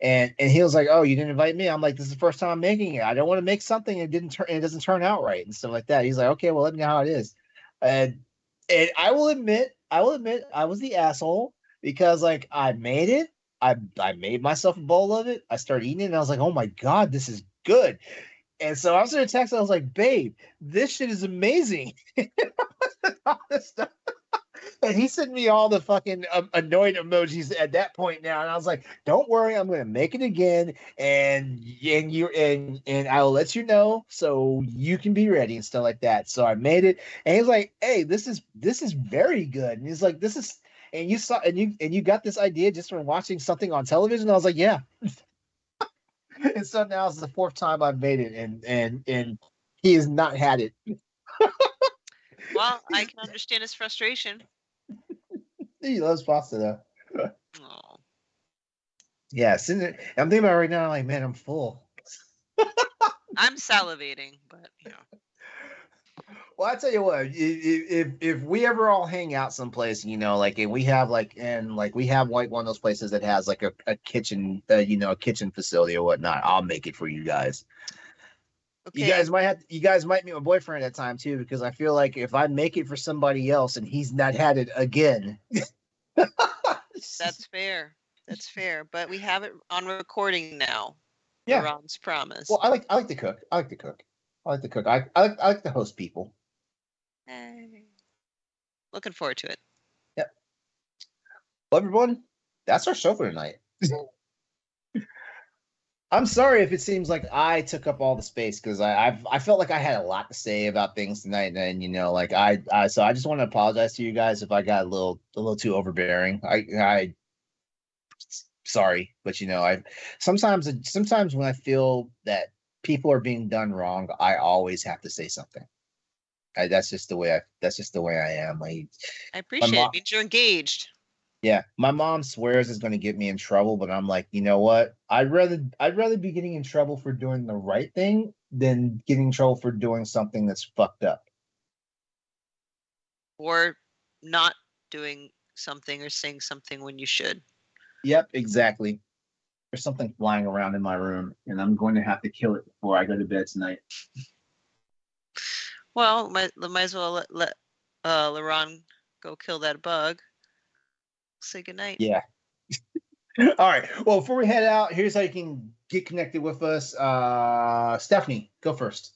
Speaker 1: and he was like, "Oh, you didn't invite me?" I'm like, "This is the first time I'm making it. I don't want to make something and it doesn't turn out right and stuff like that." He's like, "Okay, well, let me know how it is." And I will admit, I was the asshole because like I made it. I made myself a bowl of it. I started eating it and I was like, "Oh my God, this is good." And so I was in a text. I was like, "Babe, this shit is amazing." All this stuff. And he sent me all the fucking annoyed emojis at that point now, and I was like, "Don't worry, I'm gonna make it again, and I'll let you know so you can be ready and stuff like that." So I made it, and he's like, "Hey, this is very good," and he's like, "This is." And you got this idea just from watching something on television. I was like, "Yeah." And so now it's the fourth time I've made it, and he has not had it.
Speaker 2: Well, I can understand his frustration.
Speaker 1: He loves pasta though.
Speaker 2: Oh.
Speaker 1: Yeah, I'm thinking about it right now. Like, man, I'm full.
Speaker 2: I'm salivating, but
Speaker 1: Well, I tell you what, if we ever all hang out someplace, like, and we have we have like one of those places that has like a kitchen, a kitchen facility or whatnot, I'll make it for you guys.
Speaker 2: Okay.
Speaker 1: You guys might meet my boyfriend at that time too, because I feel like if I make it for somebody else and he's not had it again.
Speaker 2: That's fair. That's fair. But we have it on recording now.
Speaker 1: Yeah.
Speaker 2: Ron's promise.
Speaker 1: Well, I like to cook. I like to cook. I like to host people.
Speaker 2: Hey. Looking forward to it.
Speaker 1: Yep. Well, everyone, that's our show for tonight. I'm sorry if it seems like I took up all the space, because I felt like I had a lot to say about things tonight, and so I just want to apologize to you guys if I got a little too overbearing. I sorry, but I sometimes when I feel that people are being done wrong, I always have to say something. That's just the way I am.
Speaker 2: I appreciate it. It means you're engaged.
Speaker 1: Yeah, my mom swears it's going to get me in trouble, but I'm like, you know what? I'd rather be getting in trouble for doing the right thing than getting in trouble for doing something that's fucked up.
Speaker 2: Or not doing something or saying something when you should.
Speaker 1: Yep, exactly. There's something flying around in my room, and I'm going to have to kill it before I go to bed tonight.
Speaker 2: Well, might as well let LeRon go kill that bug. Say goodnight.
Speaker 1: Yeah. All right. Well, before we head out, here's how you can get connected with us. Stephanie, go first.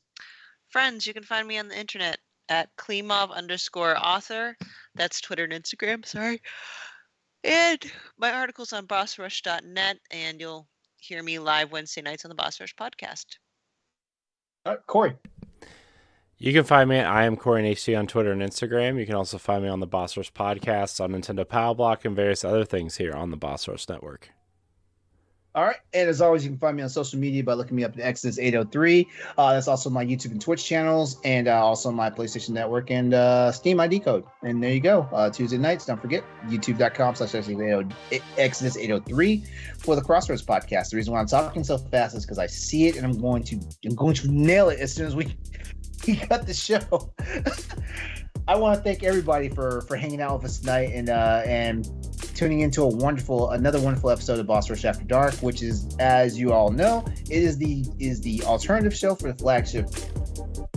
Speaker 2: Friends, you can find me on the internet at Klimov_author. That's Twitter and Instagram. Sorry. And my article's on bossrush.net, and you'll hear me live Wednesday nights on the Boss Rush podcast.
Speaker 1: All right, Corey.
Speaker 3: You can find me at I am Corey HD on Twitter and Instagram. You can also find me on the Boss Rush podcast, on Nintendo Power Block, and various other things here on the Boss Rush Network.
Speaker 1: All right. And as always, you can find me on social media by looking me up at Exodus 803. That's also my YouTube and Twitch channels, and also my PlayStation Network and Steam ID code. And there you go. Tuesday nights, don't forget, youtube.com/Exodus 803 for the Crossroads podcast. The reason why I'm talking so fast is because I see it, and I'm going to nail it as soon as we cut the show. I want to thank everybody for hanging out with us tonight and tuning into another wonderful episode of Boss Rush After Dark, which is, as you all know, it is the alternative show for the flagship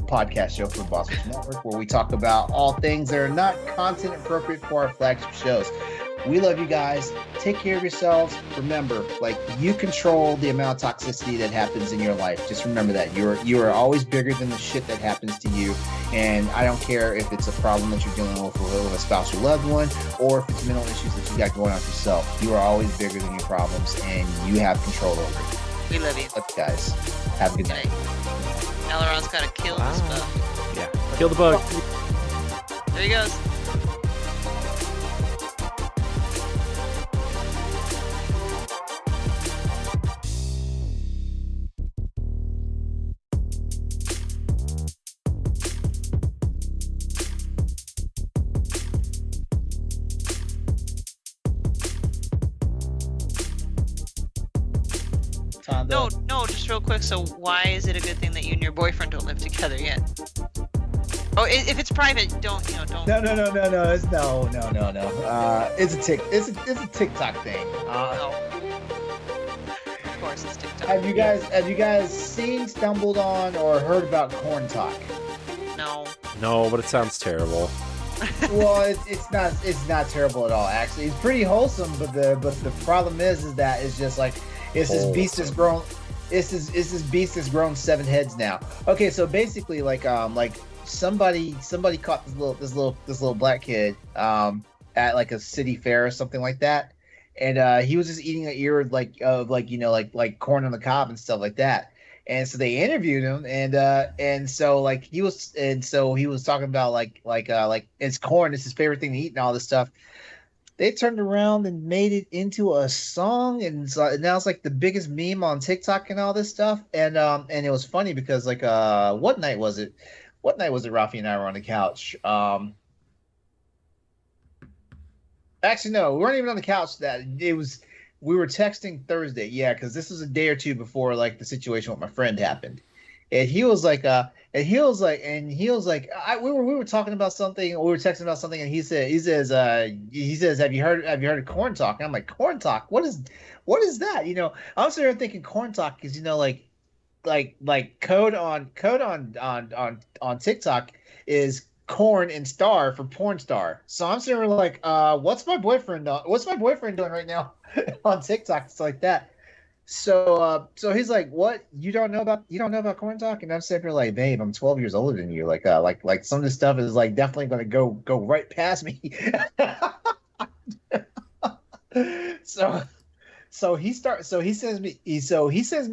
Speaker 1: podcast show for Boss Rush Network, where we talk about all things that are not content appropriate for our flagship shows. We love you guys. Take care of yourselves. Remember, you control the amount of toxicity that happens in your life. Just remember that you are always bigger than the shit that happens to you. And I don't care if it's a problem that you're dealing with a spouse or loved one, or if it's mental issues that you got going on for yourself. You are always bigger than your problems, and you have control over it.
Speaker 2: We love you.
Speaker 1: Let's, guys. Have a good night.
Speaker 2: Now LeRon's got to kill this bug.
Speaker 3: Yeah, kill the bug.
Speaker 2: There he goes. No, just real quick. So why is it a good thing that you and your boyfriend don't live together yet? Oh, if it's private, don't.
Speaker 1: No. It's no. It's a TikTok thing.
Speaker 2: No. Of course, it's TikTok.
Speaker 1: Have you guys seen, stumbled on, or heard about Corn Talk?
Speaker 2: No.
Speaker 3: No, but it sounds terrible.
Speaker 1: Well, it's not terrible at all. Actually, it's pretty wholesome. But the problem is that it's just like it's this beast that's grown. It's this beast that's grown 7 heads now. Okay, so basically, somebody caught this little black kid at like a city fair or something like that, and he was just eating an ear of corn on the cob and stuff like that. And so they interviewed him, and so he was talking about like it's corn, it's his favorite thing to eat and all this stuff. They turned around and made it into a song, and so now it's like the biggest meme on TikTok and all this stuff. And it was funny because what night was it? What night was it? Rafi and I were on the couch. Actually, no, we weren't even on the couch. We were texting Thursday. Yeah, because this was a day or two before the situation with my friend happened. and he was like, we were talking about something, we were texting about something, and he says, have you heard of corn talk? And I'm like, corn talk? What is that? I was sitting there thinking corn talk is, like code on TikTok is corn and star for porn star. So I'm sitting there like, what's my boyfriend doing right now on TikTok? It's like that. So he's like, "What? You don't know about corn talk?" And I'm sitting here like, "Babe, I'm 12 years older than you. Like some of this stuff is like definitely going to go right past me." so he sends me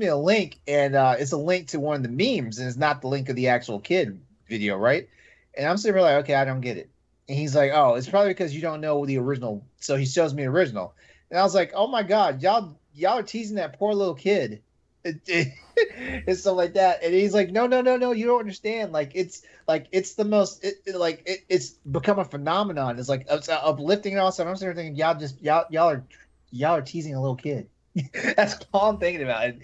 Speaker 1: a link, and it's a link to one of the memes, and it's not the link of the actual kid video, right? And I'm sitting here like, okay, I don't get it. And he's like, oh, it's probably because you don't know the original. So he shows me the original, and I was like, oh my god, y'all are teasing that poor little kid, and stuff like that. And he's like, no, you don't understand. It's it's become a phenomenon. It's like it's uplifting and all stuff. I'm sitting there thinking, y'all are teasing a little kid. That's all I'm thinking about.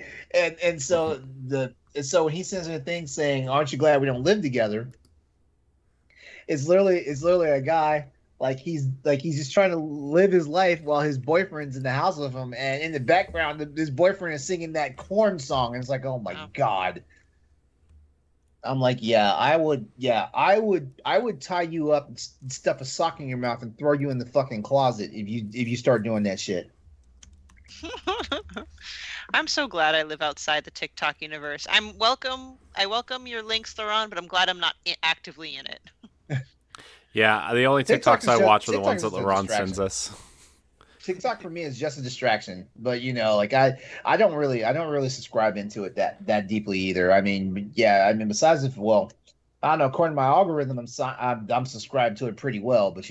Speaker 1: So when he sends me a thing saying, "Aren't you glad we don't live together?" It's literally a guy like he's just trying to live his life while his boyfriend's in the house with him, and in the background his boyfriend is singing that corn song, and it's like, oh my god. I'm like, I would tie you up and stuff a sock in your mouth and throw you in the fucking closet if you start doing that shit.
Speaker 2: I'm so glad I live outside the TikTok universe. I welcome your links, LeRon, but I'm glad I'm not actively in it.
Speaker 3: Yeah, the only TikToks I watch are the ones that LeRon sends us.
Speaker 1: TikTok for me is just a distraction, but I don't really subscribe into it that deeply either. I mean, besides I don't know, according to my algorithm, I'm subscribed to it pretty well, but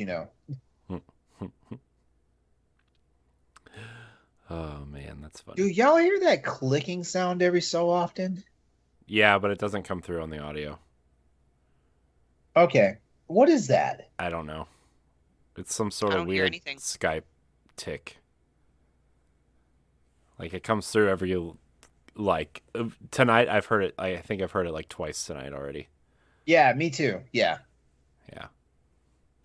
Speaker 3: Oh man, that's funny.
Speaker 1: Do y'all hear that clicking sound every so often?
Speaker 3: Yeah, but it doesn't come through on the audio.
Speaker 1: Okay. What is that?
Speaker 3: I don't know. It's some sort of weird Skype tick. Like it comes through every tonight. I've heard it. I think I've heard it like twice tonight already.
Speaker 1: Yeah, me too. Yeah.
Speaker 3: Yeah.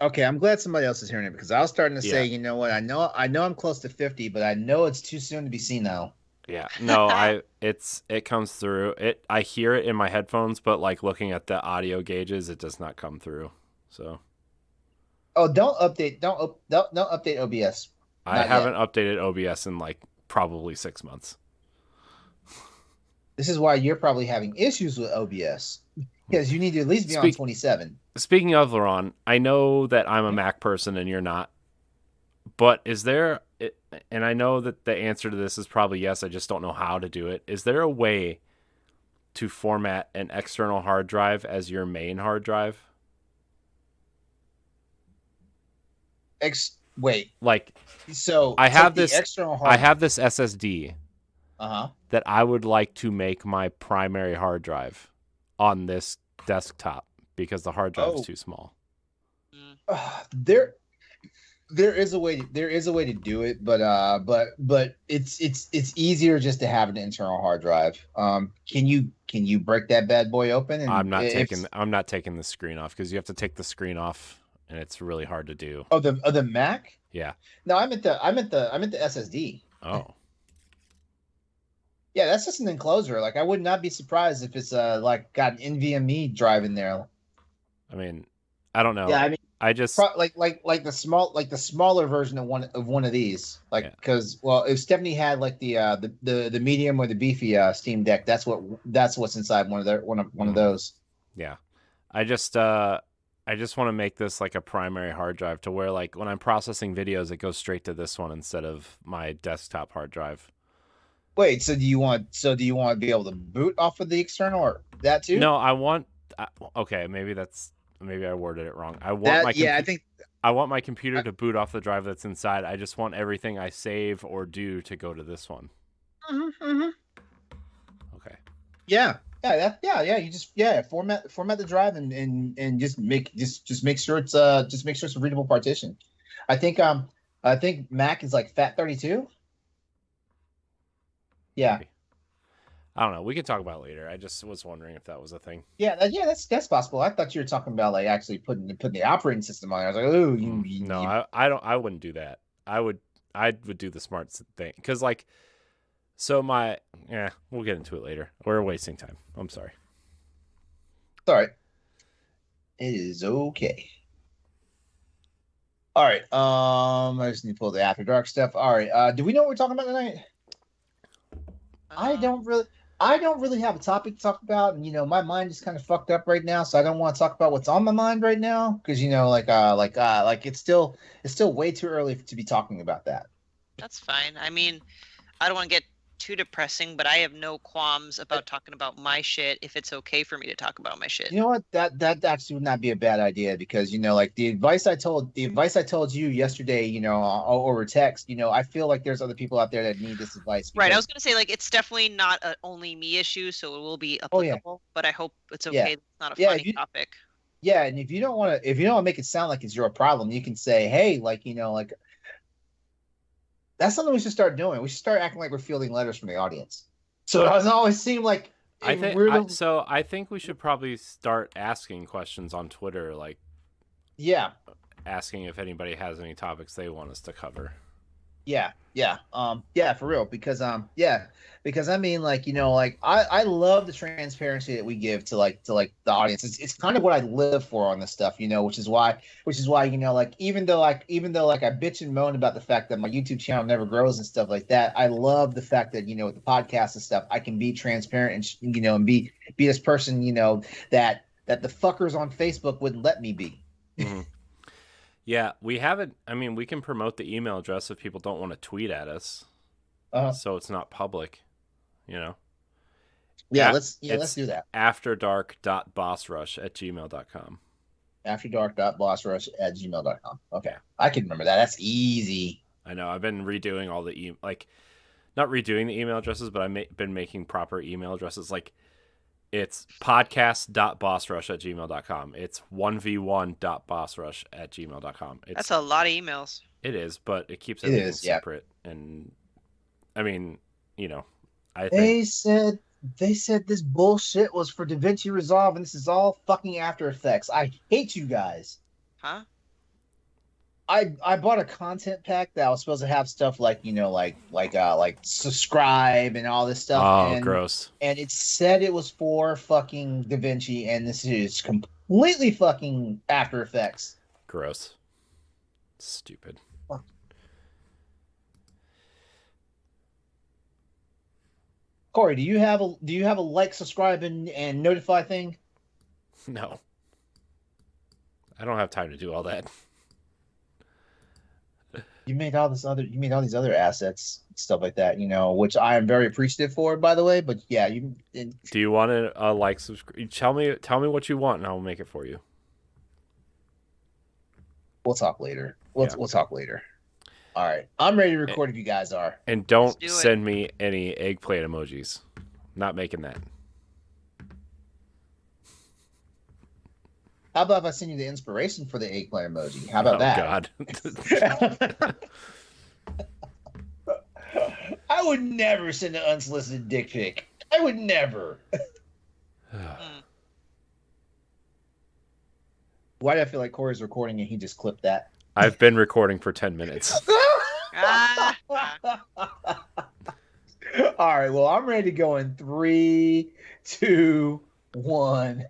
Speaker 1: Okay, I'm glad somebody else is hearing it, because I was starting to say, you know what? I know I'm close to 50, but I know it's too soon to be senile.
Speaker 3: Yeah. No, it comes through. I hear it in my headphones, but like looking at the audio gauges, it does not come through. So.
Speaker 1: Oh, don't update OBS.
Speaker 3: I haven't updated OBS in like probably 6 months.
Speaker 1: This is why you're probably having issues with OBS, because you need to at least be on 27.
Speaker 3: Speaking of LeRon, I know that I'm a Mac person and you're not, but is there, and I know that the answer to this is probably yes, I just don't know how to do it. Is there a way to format an external hard drive as your main hard drive?
Speaker 1: Wait.
Speaker 3: So I have this external hard. I have this SSD. That I would like to make my primary hard drive on this desktop because the hard drive is too small.
Speaker 1: There is a way to do it, but it's easier just to have an internal hard drive. Can you break that bad boy open? And
Speaker 3: I'm not taking the screen off, because you have to take the screen off, and it's really hard to do.
Speaker 1: Oh, the Mac?
Speaker 3: Yeah.
Speaker 1: No, I'm at the SSD.
Speaker 3: Oh.
Speaker 1: Yeah, that's just an enclosure. Like, I would not be surprised if it's got an NVMe drive in there.
Speaker 3: I mean, I don't know.
Speaker 1: Yeah, I mean,
Speaker 3: I just
Speaker 1: like the smaller version of one of these. Because if Stephanie had like the medium or the beefy Steam Deck, that's what's inside one of those.
Speaker 3: Yeah, I just want to make this like a primary hard drive, to where like when I'm processing videos, it goes straight to this one instead of my desktop hard drive.
Speaker 1: Wait, so do you want to be able to boot off of the external, or that too?
Speaker 3: No, I want. Okay, maybe I worded it wrong. I want my computer to boot off the drive that's inside. I just want everything I save or do to go to this one.
Speaker 1: Mm-hmm.
Speaker 3: Okay.
Speaker 1: Yeah. You just format the drive and just make sure it's a readable partition. I think Mac is like FAT32. Yeah.
Speaker 3: I don't know. We can talk about it later. I just was wondering if that was a thing.
Speaker 1: Yeah, that's possible. I thought you were talking about like actually putting the operating system on. I was like, oh,
Speaker 3: No, I wouldn't do that. I would do the smart thing because like, so we'll get into it later. We're wasting time. I'm sorry.
Speaker 1: Sorry. It is okay. All right. I just need to pull the After Dark stuff. All right. Do we know what we're talking about tonight? I don't really have a topic to talk about, and my mind is kind of fucked up right now, so I don't want to talk about what's on my mind right now because like it's still way too early to be talking about that.
Speaker 2: That's fine. I mean, I don't want to get too depressing, but I have no qualms about talking about my shit if it's okay for me to talk about my shit.
Speaker 1: You know what? That actually would not be a bad idea because like the advice I told you yesterday, over text, I feel like there's other people out there that need this advice.
Speaker 2: Right. I was gonna say like it's definitely not a only me issue, so it will be applicable. But I hope it's okay. It's not a funny topic.
Speaker 1: Yeah, and if you don't want to make it sound like it's your problem, you can say, hey, like that's something we should start doing. We should start acting like we're fielding letters from the audience. So it doesn't always seem like
Speaker 3: I think we should probably start asking questions on Twitter, like asking if anybody has any topics they want us to cover.
Speaker 1: Yeah, for real. Because I mean, I love the transparency that we give to the audience. It's kind of what I live for on this stuff, which is why even though I bitch and moan about the fact that my YouTube channel never grows and stuff like that, I love the fact that with the podcast and stuff, I can be transparent and and be this person that the fuckers on Facebook wouldn't let me be.
Speaker 3: Mm-hmm. Yeah, we haven't. I mean, we can promote the email address if people don't want to tweet at us, so it's not public.
Speaker 1: Yeah, let's do that.
Speaker 3: afterdark.bossrush@gmail.com.
Speaker 1: Afterdark.bossrush@gmail.com. Okay, I can remember that. That's easy.
Speaker 3: I know. I've been redoing all the not redoing the email addresses, but I've been making proper email addresses. Like, it's podcast.bossrush@gmail.com. It's 1v1.bossrush@gmail.com.
Speaker 2: That's a lot of emails.
Speaker 3: It is, but it keeps everything separate. And I mean, I think
Speaker 1: they said this bullshit was for DaVinci Resolve, and this is all fucking After Effects. I hate you guys.
Speaker 2: Huh?
Speaker 1: I bought a content pack that was supposed to have stuff like subscribe and all this stuff.
Speaker 3: Oh, gross!
Speaker 1: And it said it was for fucking DaVinci, and this is completely fucking After Effects.
Speaker 3: Gross. Stupid.
Speaker 1: Fuck. Corey, do you have a like, subscribe, and notify thing?
Speaker 3: No. I don't have time to do all that.
Speaker 1: You made all these other assets, stuff like that, which I am very appreciative for, by the way. But yeah, do
Speaker 3: you want to like, subscribe? Tell me what you want, and I'll make it for you.
Speaker 1: We'll talk later. We'll talk later. All right, I'm ready to record if you guys are.
Speaker 3: And don't send me any eggplant emojis. Not making that.
Speaker 1: How about if I send you the inspiration for the eggplant emoji? How about that?
Speaker 3: God.
Speaker 1: I would never send an unsolicited dick pic. I would never. Why do I feel like Corey's recording and he just clipped that?
Speaker 3: I've been recording for 10 minutes.
Speaker 1: All right, well, I'm ready to go in 3, 2, 1.